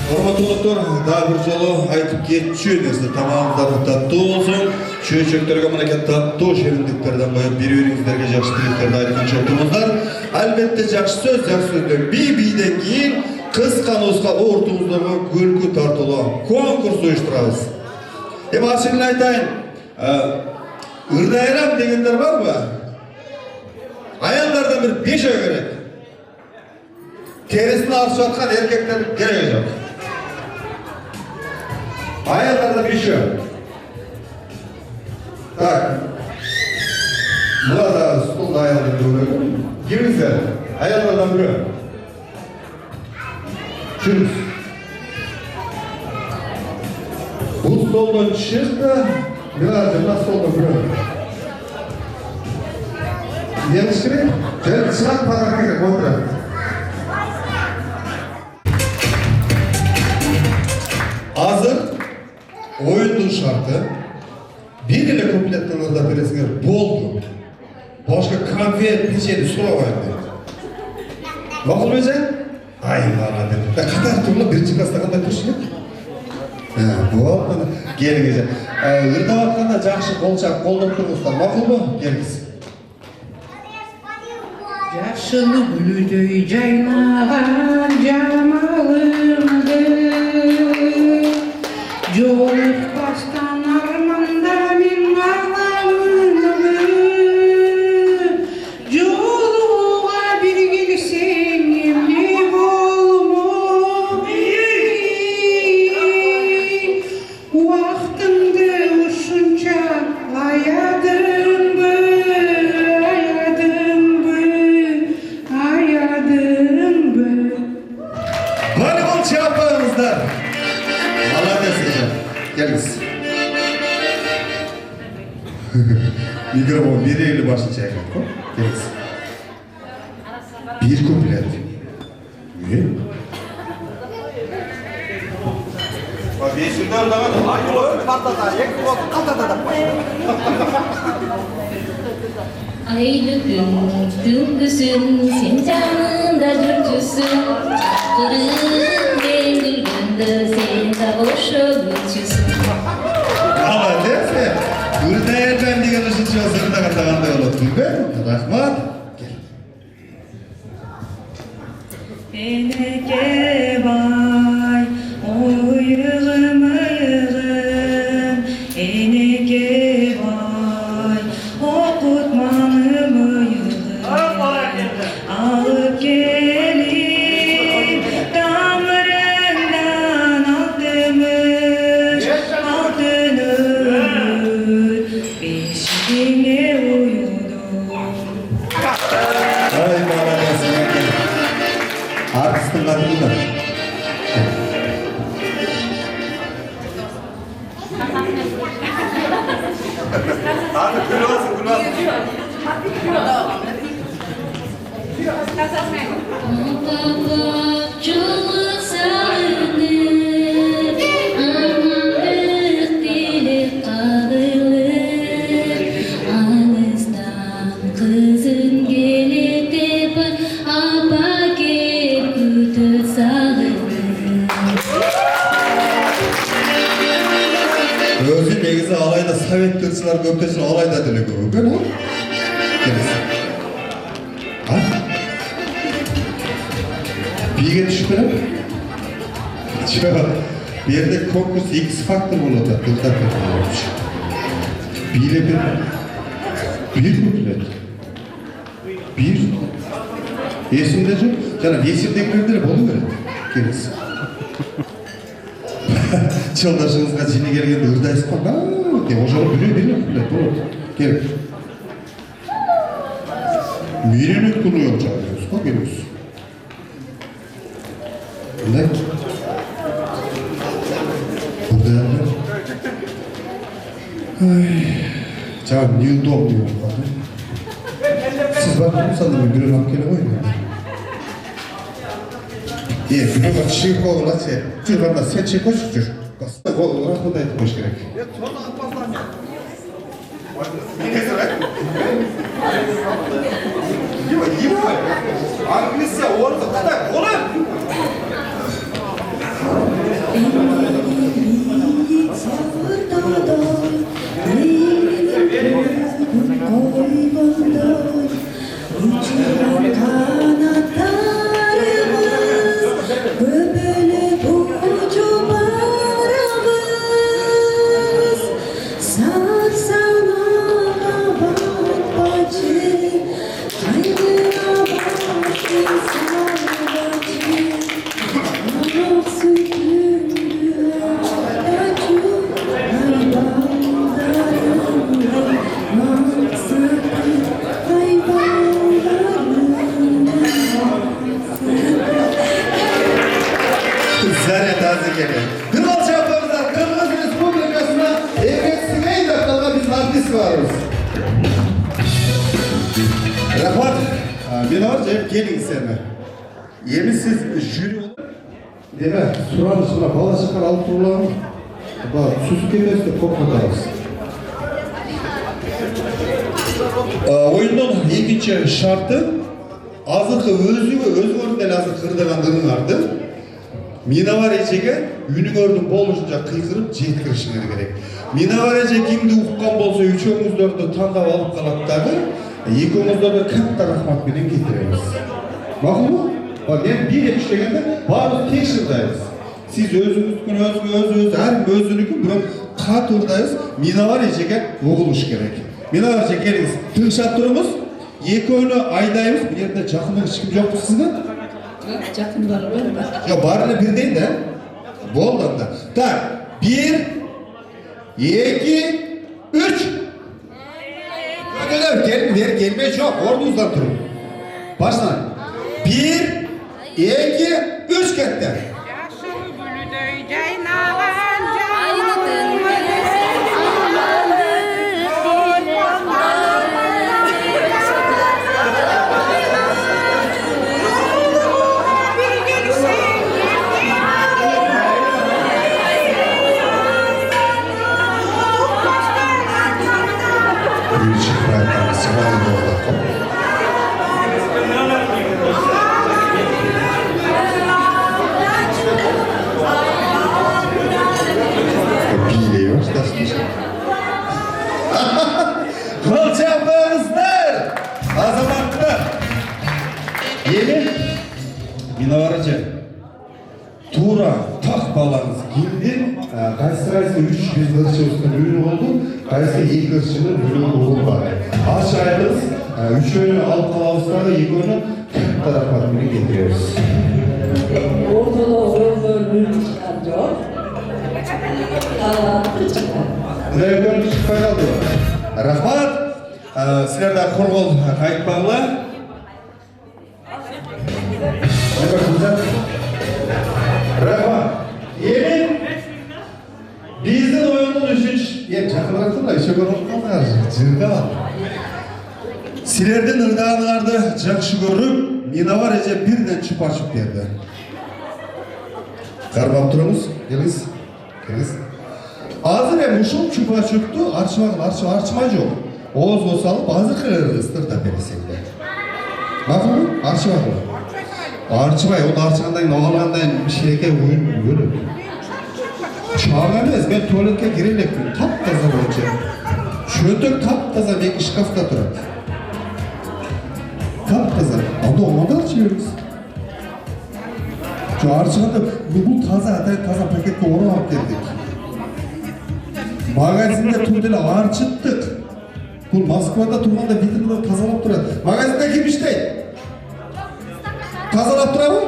Hormatuluklar, daha bir jolu aytıp geçiyor dersi. Tamamızda tatlı olsun. Çöğçöklerge manakat tatlı şerindiklerden koyup bir-birinizlerge жақсы тілектерді айтқан çoğunuzlar. Әлбетте жақсы söz, жақсы сөздер. Bir-birden кейін қысқа нұсқа ортамыздағы көлкі тартылу конкурс ұйыштырамыз. Ашығын айтайын, ырдайрам дегендер бар mı? Аялдардан bir 5 керек. Terisini arşı atқан erkekler gerek yok. Ayaklarda bir şey. Tak. Burada stolda ayaklarda duruyor. Girinizler. Ayaklardan duruyor. Şunuz. Bu stoldan çıktı. Birazcık nasıl oldu biliyor musun? Yetiştirip, gel sırat para gerek otur. Hazır oyunun şartı bir ile kompletlerinde birisine boldu. Başka konfet, peçeni soğumaydı. Vakıl özel? Ay bana dedi. Ne kadar turlu birinci klasta kadar turşuyor? Bu olmadı. Gel güzel. Irda vatkanda жақшы kolçak, koldoq turmuşlar. Vakıl mı? Gel gitsin. Yaşılı gülüdöy caynagan jamalımdı Jolukbastan armanda men ağlamımdı Joluğa bir gelsen emne bolmok Vaktımdı uşunça ayadım mı Hadi bol çapağımızdan. Молодец hocam. Gel gitsin. Mikrofon bir eli başı çekmek. Gel gitsin. Bir kuplet. Ne? Bak bir şuradan da var. Ay oğlum patladı. Yek oldu. Patladı. Aylı gün düngüsün, sen canımda жүрчүсүн. Кырын мен күлгөндө сен да ошол күлчүсүн. Молодец. Ürda elben деген ушунча сырда катагандай болот. Билбейм. Рахмат. Eneke bay, oyığım oyığım, eneke bay, okutmanım oyığım, alıp gelin, damlarından aldımız, altın ömür, beşiğine uyudum. Ay молодец. Artistın adı mı? Abi gülüyorsun, Çok sarılır, anlık dili kalır. Ağızdan kızın gelir de apa gel kutu sağılır. Özü negizi alayda Sovet kırçılar köptesin alayda dili görür. Gel oğlum. Gelirsin. Ha? Bilge düşüpene mi? Bir yerde konkurs X Factor olacak. Kırklar kadar olmuş. Bir kuplet. Bir. Yesimdeciğim. Canım yesimdekilerden boluverir. Gelirsin. Çoldaşınızga jini kelgende ırdaysız ko. Ошону биле kuplet болот. Келип. Үйрөнүп турууп жатабыз го келиңиz. Кандай? Курдайлар. Жаңа неудобный болуп калды. Сиз барып сонда мен бирөөнү алып келе коеюн. Бирөөгө чыгып койгулачы. Жүрганда сен чыгып койчу жүр. Рахмат айтып коюш керек. Англисия орта кытай болот. varız. Rahmat, beni var cep gelin seni. Yemişsiz jüri olur. Deme, suranı sonra balaşıklar alıp durulan. Bak, susuk emesi de kokmadarız. Oyunun ikinci şartı azıkı özgöründen azı kırdırandığın vardı. Mina var ecege, ünü gördüm boluşunca kıykırıp jetkirişine gerek. Mina var ece kimdi uqqan bolsa üçöңүздөрдү тандап алып калат дагы, экөөңүздөргө катта рахмат менен кетиребиз. Макулбу? Мен бир иштегенде баары текширдайбыз. Сиз өзүңүздүн өзү ар өзүнүкүн бирок катуудайбыз. Mina var ecеге угулуш керек. Mina var эже келиңиз, тыңшап турубуз. Экөөнү айдайбыз. Бул жерде жакын эч ким жокпу сизге? Жақындар бар. Yok bari birdeyin de. Bol da. Tak. 1, 2, 3. Ödüler gelmeye çok. Ordunuzdan durun. Başlayın. 1, 2, 3 kette. Kılçaplarınızdır. Azamatlı. Yeni Minavaracı. Tuğra tak bağlarınız girdi. Kayısı 3 biz kırışımızın ürünü oldu. Kayısı 2 kırışımın ürünü oldu var. Aşağıdınız 3 önü alıp kalavuzlarda 2 önü taraf adımını getiriyoruz. Ortada özgürlüğün çıkartıyor. Öyle çıkmaya kaldı. Rahmat. Sizler de kurgul kayıt bağlı. Ne bakımda? Rahmat. Yemin. Bizden oyunun üçüncü. Ya çakılaktım da işe görüp kalmıyor. Zirga var. Sizlerden ırdağınlarda жақшы görüp Mina var ece birden çıp berdi. Karmap turumuz. Geliz. Azır hem uşul çupa çöktü, arçma yok. Oğuz olsa alıp azır kırarız ıstır da peresinde. Bakın mı? Arçma mı? Arçma, o da arçmandan, oğlandan bir şeyke oyun böyle. Çağırmamız, ben tuvalete girelektim, taptaza olacak. Çöntük taptaza belki şkafta durar. Taptaza, ama olmadan açıyoruz. Şu arçmanda bu taza pakette onu alıp geldik. Magazinde turduğuyla arçıttık. Bu Moskva'da turğanda vitrinde tazalap durar. Magazinde kim işteydi? Tazalap durar mı?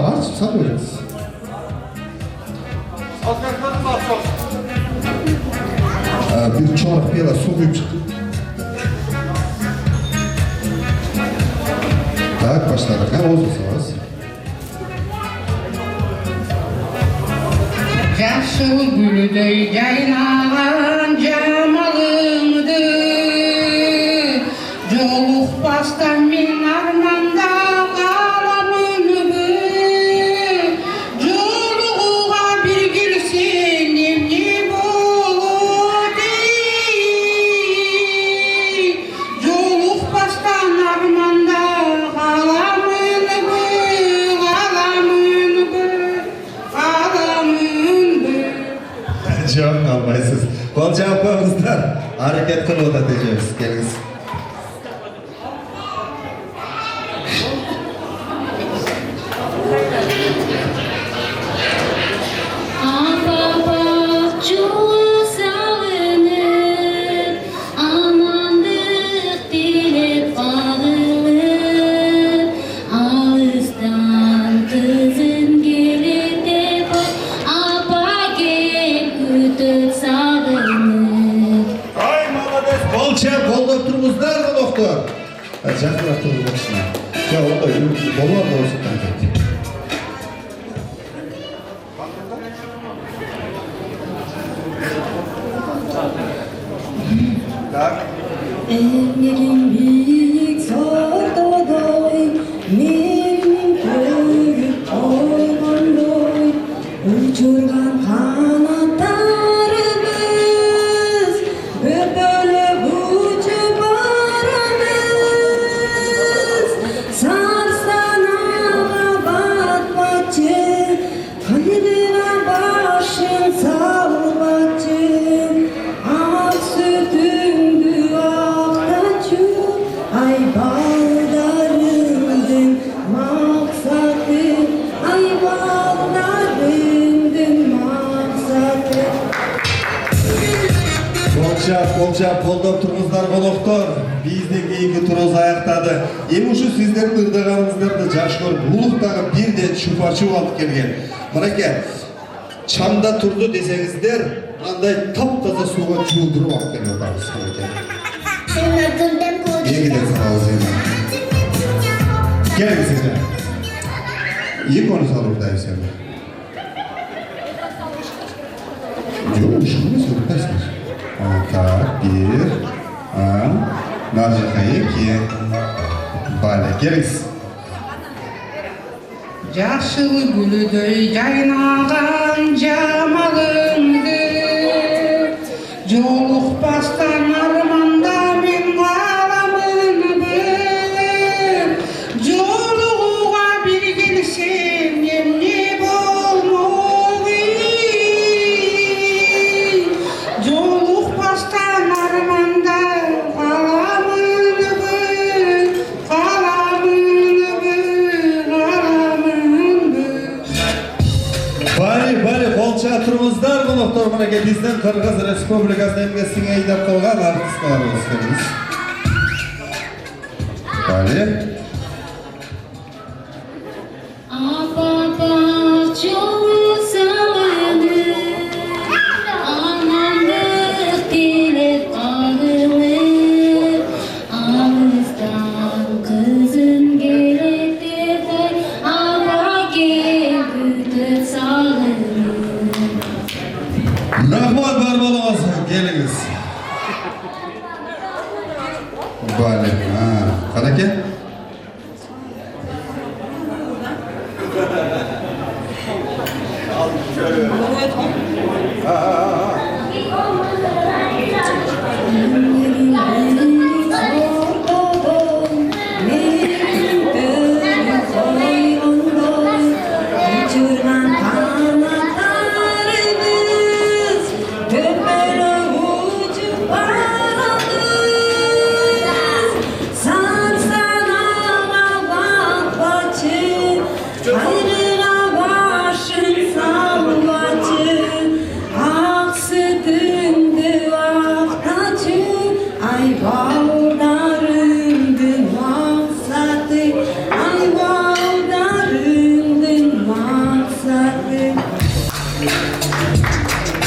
Arçıp satıyoruz. Bir çoğalak bir yana su koyup çıktık. Tak başladık. Ha olursanız. Yaşıl gülüdey yaynalan camalımdı. Jolukpastan min armanda kalamındı. Joluğa bir gülsen emni boludu. Jolukpastan armanda Cevap kalmaysız. Kol cevaplarımızdan hareket kılığı da diyeceğiz. Geliniz. Жақын артылы болсына. Ja, онда болуар да осы таңдайды. Так. Engin büyük sordodoy, menin köyüp oygondoy, uçurgan kanatlarımız, böbölüp uçup baramız. Sarsanağa batmaçı, kayrına başın salmaçı, ak sütündü aktaçı, ay baldarındın maksadı, ay baldarındın maksadı. Kolçap, қолдап тұрыңыздар қонақтар. Біздің кейінгі тұрыз аяқтады. Ең ұшы сіздердің ырдағаныңыздарды жақсы көріп, ұлықтағы бірден шупа-шуп алып келген. Мінеке, шамда тұрды десеңіздер, андай тап-таза суға жуылдырып алып келіп отырмыз. Егіден сұрауыз енді. Келіңіз сіздер. Екі оны салып дайыз енді. Жоқ, ұшқымыз ұрттайсыз. Так, bir, нар жаққа екі. Бәлі, келіңіз. Жашыл гүлдөй жайнаған жамалыңды, жолықпастан арманда мен қаламын бір. Жолығуға бір келсем емне болмауы, жолықпастан арманда қаламын бір, қаламын бір, қаламын бір. Бәлі, қолша тұрыңыздар қонақтар. Мінеке, біздің Қырғыз Республикасының емгесін айдап қалған артисталарымыз келіңіз. Бәлі. Апапақ жолы салынып, амандық тілеп қағылып, алыстан қызын келеді ғой, апа кел күтіп салынып. Рахмат бар болыңыз, келіңіз. Бәлі, қараке. Uçurgan kanatlarımız, böbölüp uçup baramız. Sarsanağa batmaçı, kayrına başın salmaçı, ak sütündü aktaçı, ay baldarındın maksadı, ay baldarındın maksadı.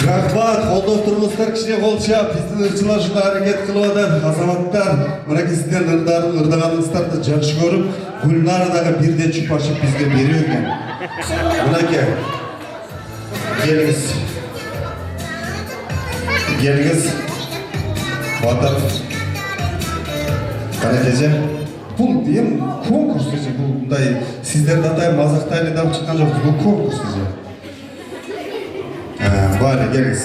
Рахмат, қолдап тұрыңыздар, кішіне қолша. Біздің ырчылар жына әрекет қылып отыр. Азаматтар, мінеке сіздер ырдағаныңыздарды жақсы көріп, Гүлнарадағы бірден шупашып бізге бере өген. Мінеке, келіңіз. Келіңіз. Батыр. Қаракеже. Бұл ем конкурс десе, бұл бұндай сіздерді атай мазақтайлы дап шыққан жоқ, бұл конкурс десе. Бәлі, келіңіз.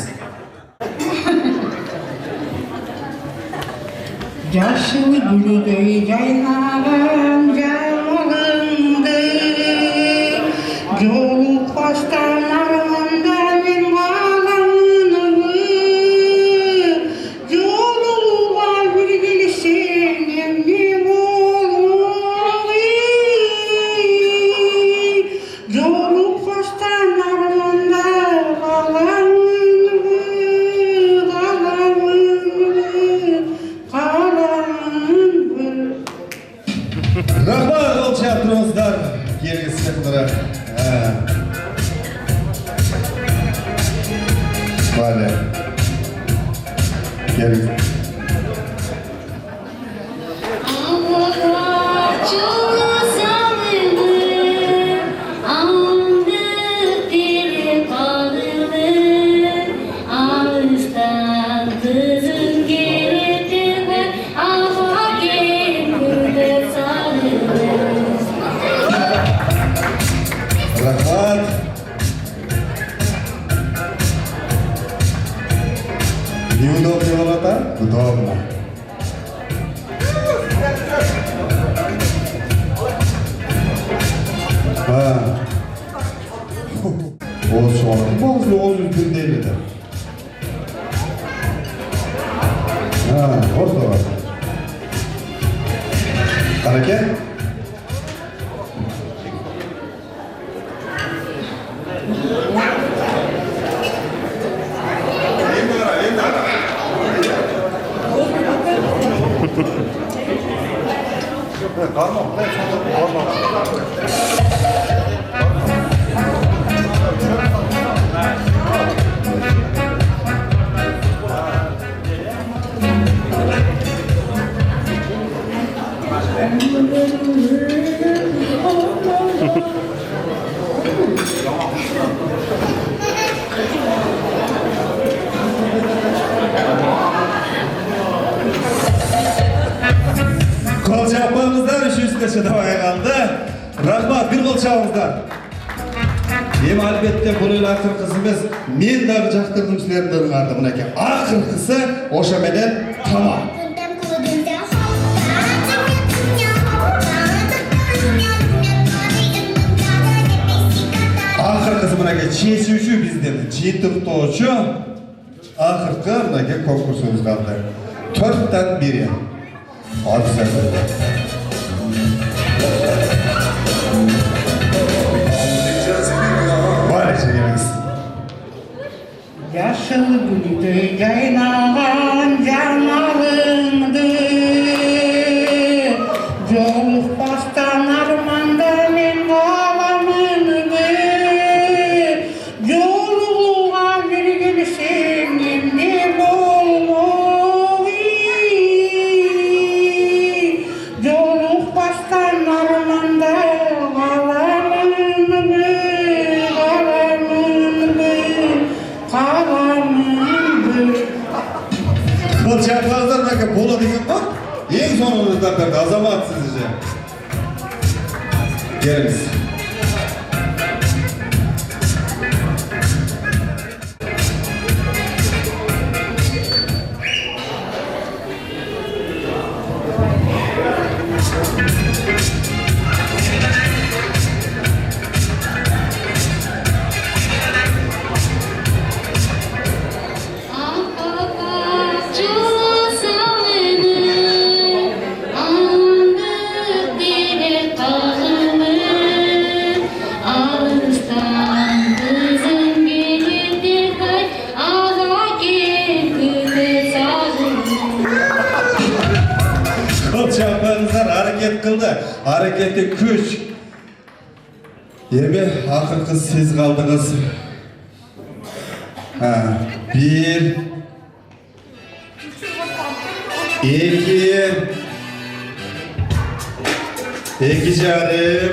Жашыл гүлдөй жайнаған жамалыңды, жолықпастан арманда мен қаламын бір. Жолығуға бір келсем емне болмауы, жолықпастан арманда қаламын бір, қаламын бір, қаламын бір. Рахмат, қолша тұрыңыздар. Келіңіз сендері. Бәлі. Келіңіз. Апапақ жолы салынып, амандық тілеп қағылып, алыстан қызын келеді Неудобно болот, а? Удобно. Ол шығады. Болсын, ол жүзден дейледі. Орта бар. Қаракен? Kol çapağımızdan şu üstte şedavaya kaldı. Rahmat bir kol çapağımızdan. Hem albatta bunun akırkısı biz men dağı jaktırdım sizlerden vardı bunaki. Akırkısı oşa menen tamam. Akırkısı bunaki çeşüşü bizden çiğitip doğuşu. Akırkı bunaki konkursumuz kaldı. 4'ten 1'e. Abi sen de. Var içeriğimiz. Yaşıl gülde yaynalan canalındı. Yoluk bastan armanda men kalanındı. Yoluğa bir gelişim emni bolmoy. Yoluk bastan armanda kalanındı. Kıl çapağızdan bakın bola degen var. En sonunuzda bir azamat sizce. Geliniz. Kıl çapağınızdan hareket kıldı. Hareketi güç. Emi akırkı siz kaldınız. Bir. İki. İki canım.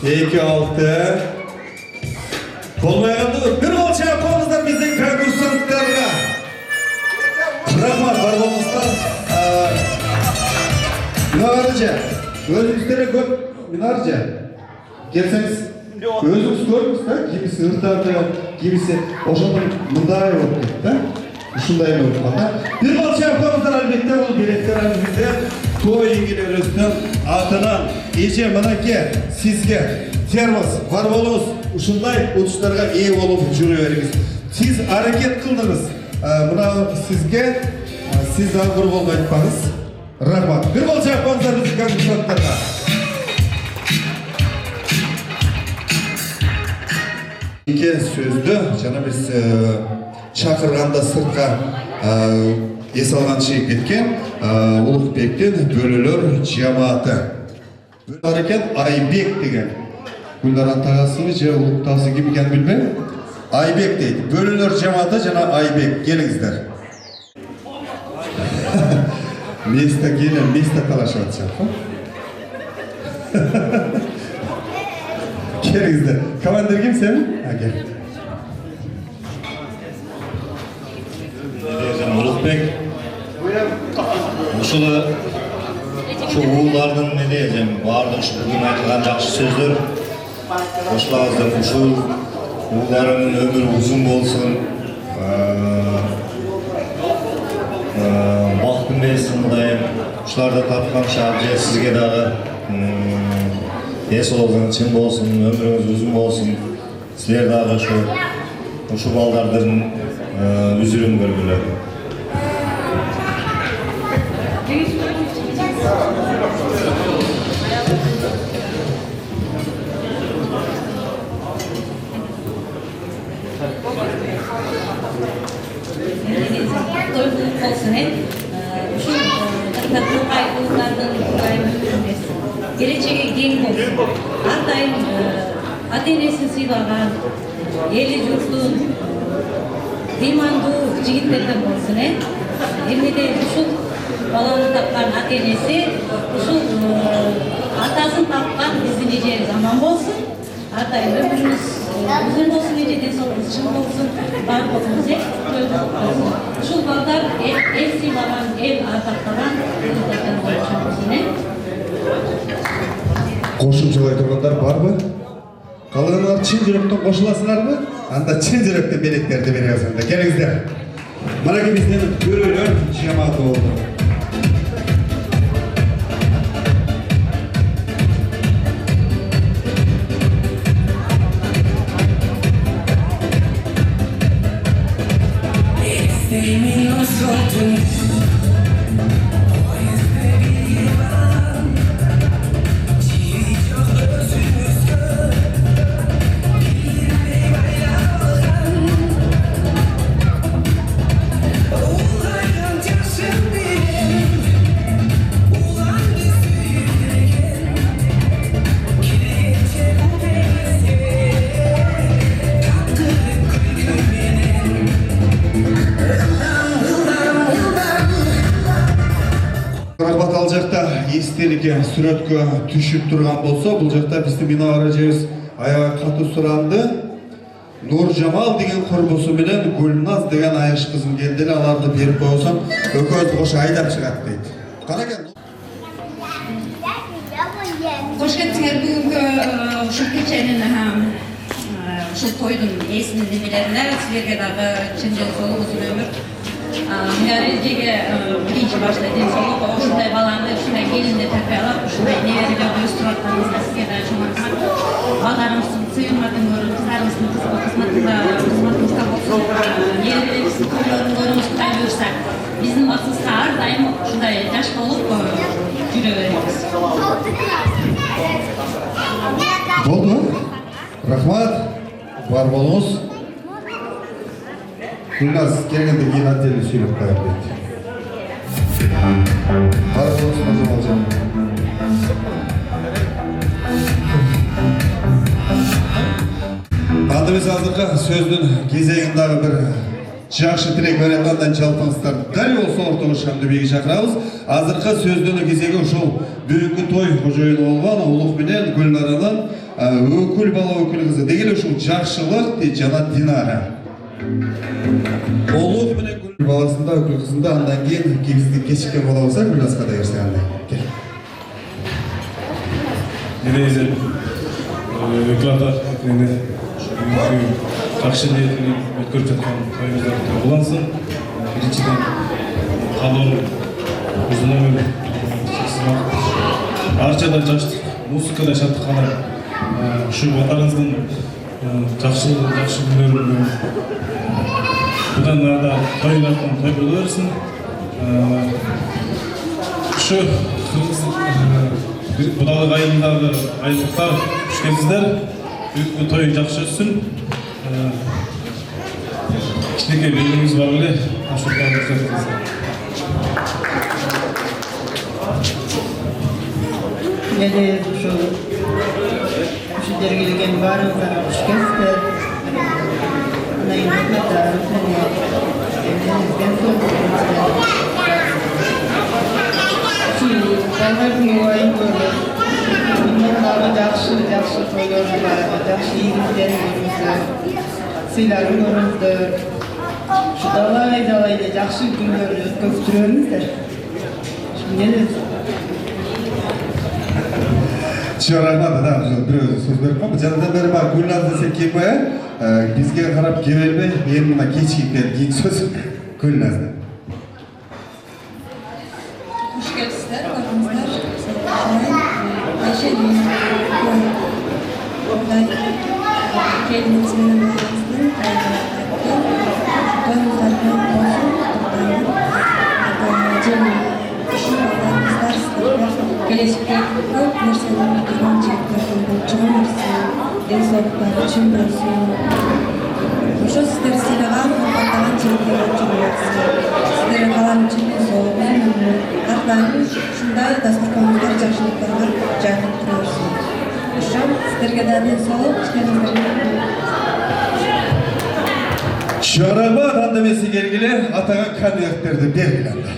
İki altı. Olmaya kaldı. Bir kol çapağınızdan bizim konkursantlarına. Rahmat var olmuşlar. Minarca. Özümüzlere koyup Minarca. Gelseniz. Özümüz koymuş da. Kimisi hırtardı, kimisi oşanın mındaya oldu da. Şunday mı oldu da. Bir kol çapağımızdan elbette bu biletler elimizde. Toy ilgilerinizdен атынан эже мынакей сизге термос бар болуңуз ушундай утуштарга ээ болуп жүрө бериңиз. Сиз аракет кылдыңыз. Мына сизге сиз агыр болуп айтпаңыз. Рахмат. Бир кол чапаңыздар биздин конкурсанттарга. Эки сөздү жана биз чакырганда сыртка эс алган чыгып кеткен Улукбектин бөлөлөр жамааты. Бар экен Айбек деген. Гүлнар атагасыбы же улуктасы ким экенин билбейм. Айбек дейт. Бөлөлөр жамааты жана Айбек. Келиңиздер. Место талашып атышат. Келиңиздер. Командир ким сен? Кел. Улукбек ушул уулардын неде эжем баардык бүгүн айтылган жакшы сөздөр кошулабыз деп ушул ууларыңдын өмүрү узун болсун ушуларды тапкан шаарчы сизге дагы денсаулыгыңыз чың болсун, өмүрүңүз узун болсун. Силер дагы ушул балдардын үзүрүн көргүлө. Geleceğe genç olsun. Ardayım ata-enesi sıylagan, eli yurtun, imandu jigitlerden olsun. Emnede uşul balаны tapkan ata-enesi, uşul atasın tapkan bizi nice zaman olsun. Ardayım ömrünüz uzun olsun, nice densalınız çın olsun, var olsun, uşul balдар el sıylagan, el artaklagan, Кошумчалай тургандар барбы? Калгандар чын жүрөктөн кошуласыңарбы? Анда чын жүрөктөн белектерди беребиз. Келиңиздер. Мына биздин көрөлөр жамааты болду. Рахмат, ал жакта эстеликке сүрөткө түшүп турган болсо, бул жакта биздин минагара жебиз аябай катуу суранды. Нуржамал деген курбусу менен Гүлназ деген айыш кызым келди эле, аларды берип койсоң, экөөбүз кошо айдап чыгат дейт. Кана экен. Кош келиңер бүгүнкү ушул кеченин ушул тойдун эсинин немелерине силерге дагы чын денсаулык, узун өмүр. Миярежеге биринчи башта денсаулык, ушундай баланы, ушундай келинди тарбиялап, ушундай неберелерди өстүрүп атканыңызга сизге дагы чоң рахмат. Балдарыңыздын сыйматын көрүп, кыздарыңыздын кызматында болсун, неберелерибиздин тойлорун көрүңүз, Кудай буйрса. Биздин басыбызга ар дайым ушундай жаш болуп жүрө беребиз. Болду. Рахмат. Бар болуңуз. Гүлназ келгенде кийин отдельно сүйлөп коём дейт. Бар болуңуз, Нуржамалжан. Анда биз азыркы сөздүн кезегин дагы бир жакшы тилек берет, андан жалпыңыздар дал болсо ортого Шамдыбекти чакырабыз. Азыркы сөздүн кезеги ушул бүгүнкү той кожоюну болгон Улук менен Гүлнаранын өкүл бала өкүл кызы деген ушул жакшылык жана Динара. Улук менен Гүл баласында өкүл кызында, андан кийин биздин кечиккен бала болсо Гүлназга да берсек андай. Кел. Негизи өкүлатар жакшы ниетинен өткөрүп жаткан тоюңуздар улансын. Биринчиден калыр, узун өмүр, барчада жакшылык, музыкада шаттык калар. Ушу балдарыңыздын жакшы күнөрүн будан арда той боло берсин. Ушу Будалык айылындагы айылдыктар түшкенсиздер. Бүгүнкү той жакшы өссүн. Кичинекей белгиңиз бар эле, ошолорду көрсөтөңүз. Мени ушул жерге келген баарыңыздарга куш келипсиздер. Андан кийин балдардын убайын көрүп, мен дагы жакшы тойлорду бар, жакшы ийгиликтериңиздер, сыйларын көрүңүздөр. Ушу далай эле жакшы күндөрдү өткөрүп жүрөңүздөр. Чыгармады да, бирөө сөз берип коймун. Жанадан бери бар Гүлназ десе келбей, бизге карап келе бербей, эми мына кечигип келди. Кийин сөз Гүлназда. Куш келипсиздер. Kendimiz menimizin Gelecekte көп нәрсені тұрған чектердің чоң берсін, денсаулықтары үшін болсын. Ошо сіздер сыйлаған, қорғаттаған чектерді чоң берсін. Сіздер қалам үшін денсаулық, өмір, әрдайым ушундай дастарханыңыздар жакшылыктарга жайылып тура берсин. Ошо сіздерге да денсаулық, иштериңиздерге Şaraba tandemesi gelgili atağa konvertlerdi belgilendi.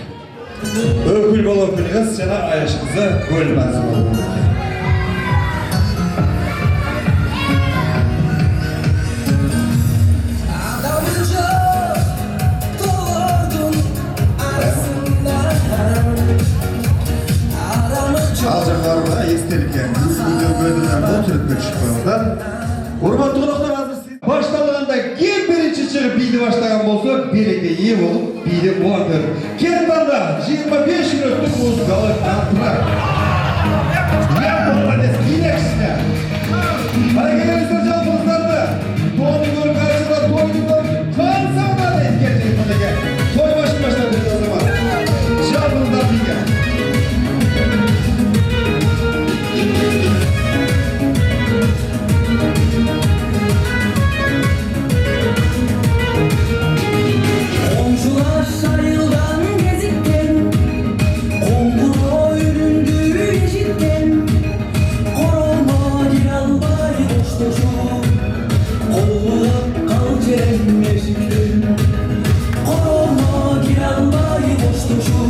Ökül bol ökülgüz sana ayışınıza gol bazı oldu. Alacaklarına esteliklerini, video bölümlerine oturup çıkmalılar. Urmatlı konuklar hazır. Baştalığında kim birinci çıkıp bildi başlayan olsa birlikte iyi olup bildi muhadır. Kenarda 25 minutluk muzgalık antrak. Yapma patates, ineksine. Hareketlerimizde canımızlardı. Doğduğun karşısında doğduğun kansamdan etkileyecek patates. Toy başladı o zaman. Canımızdan bilgi. Korona gir albay boş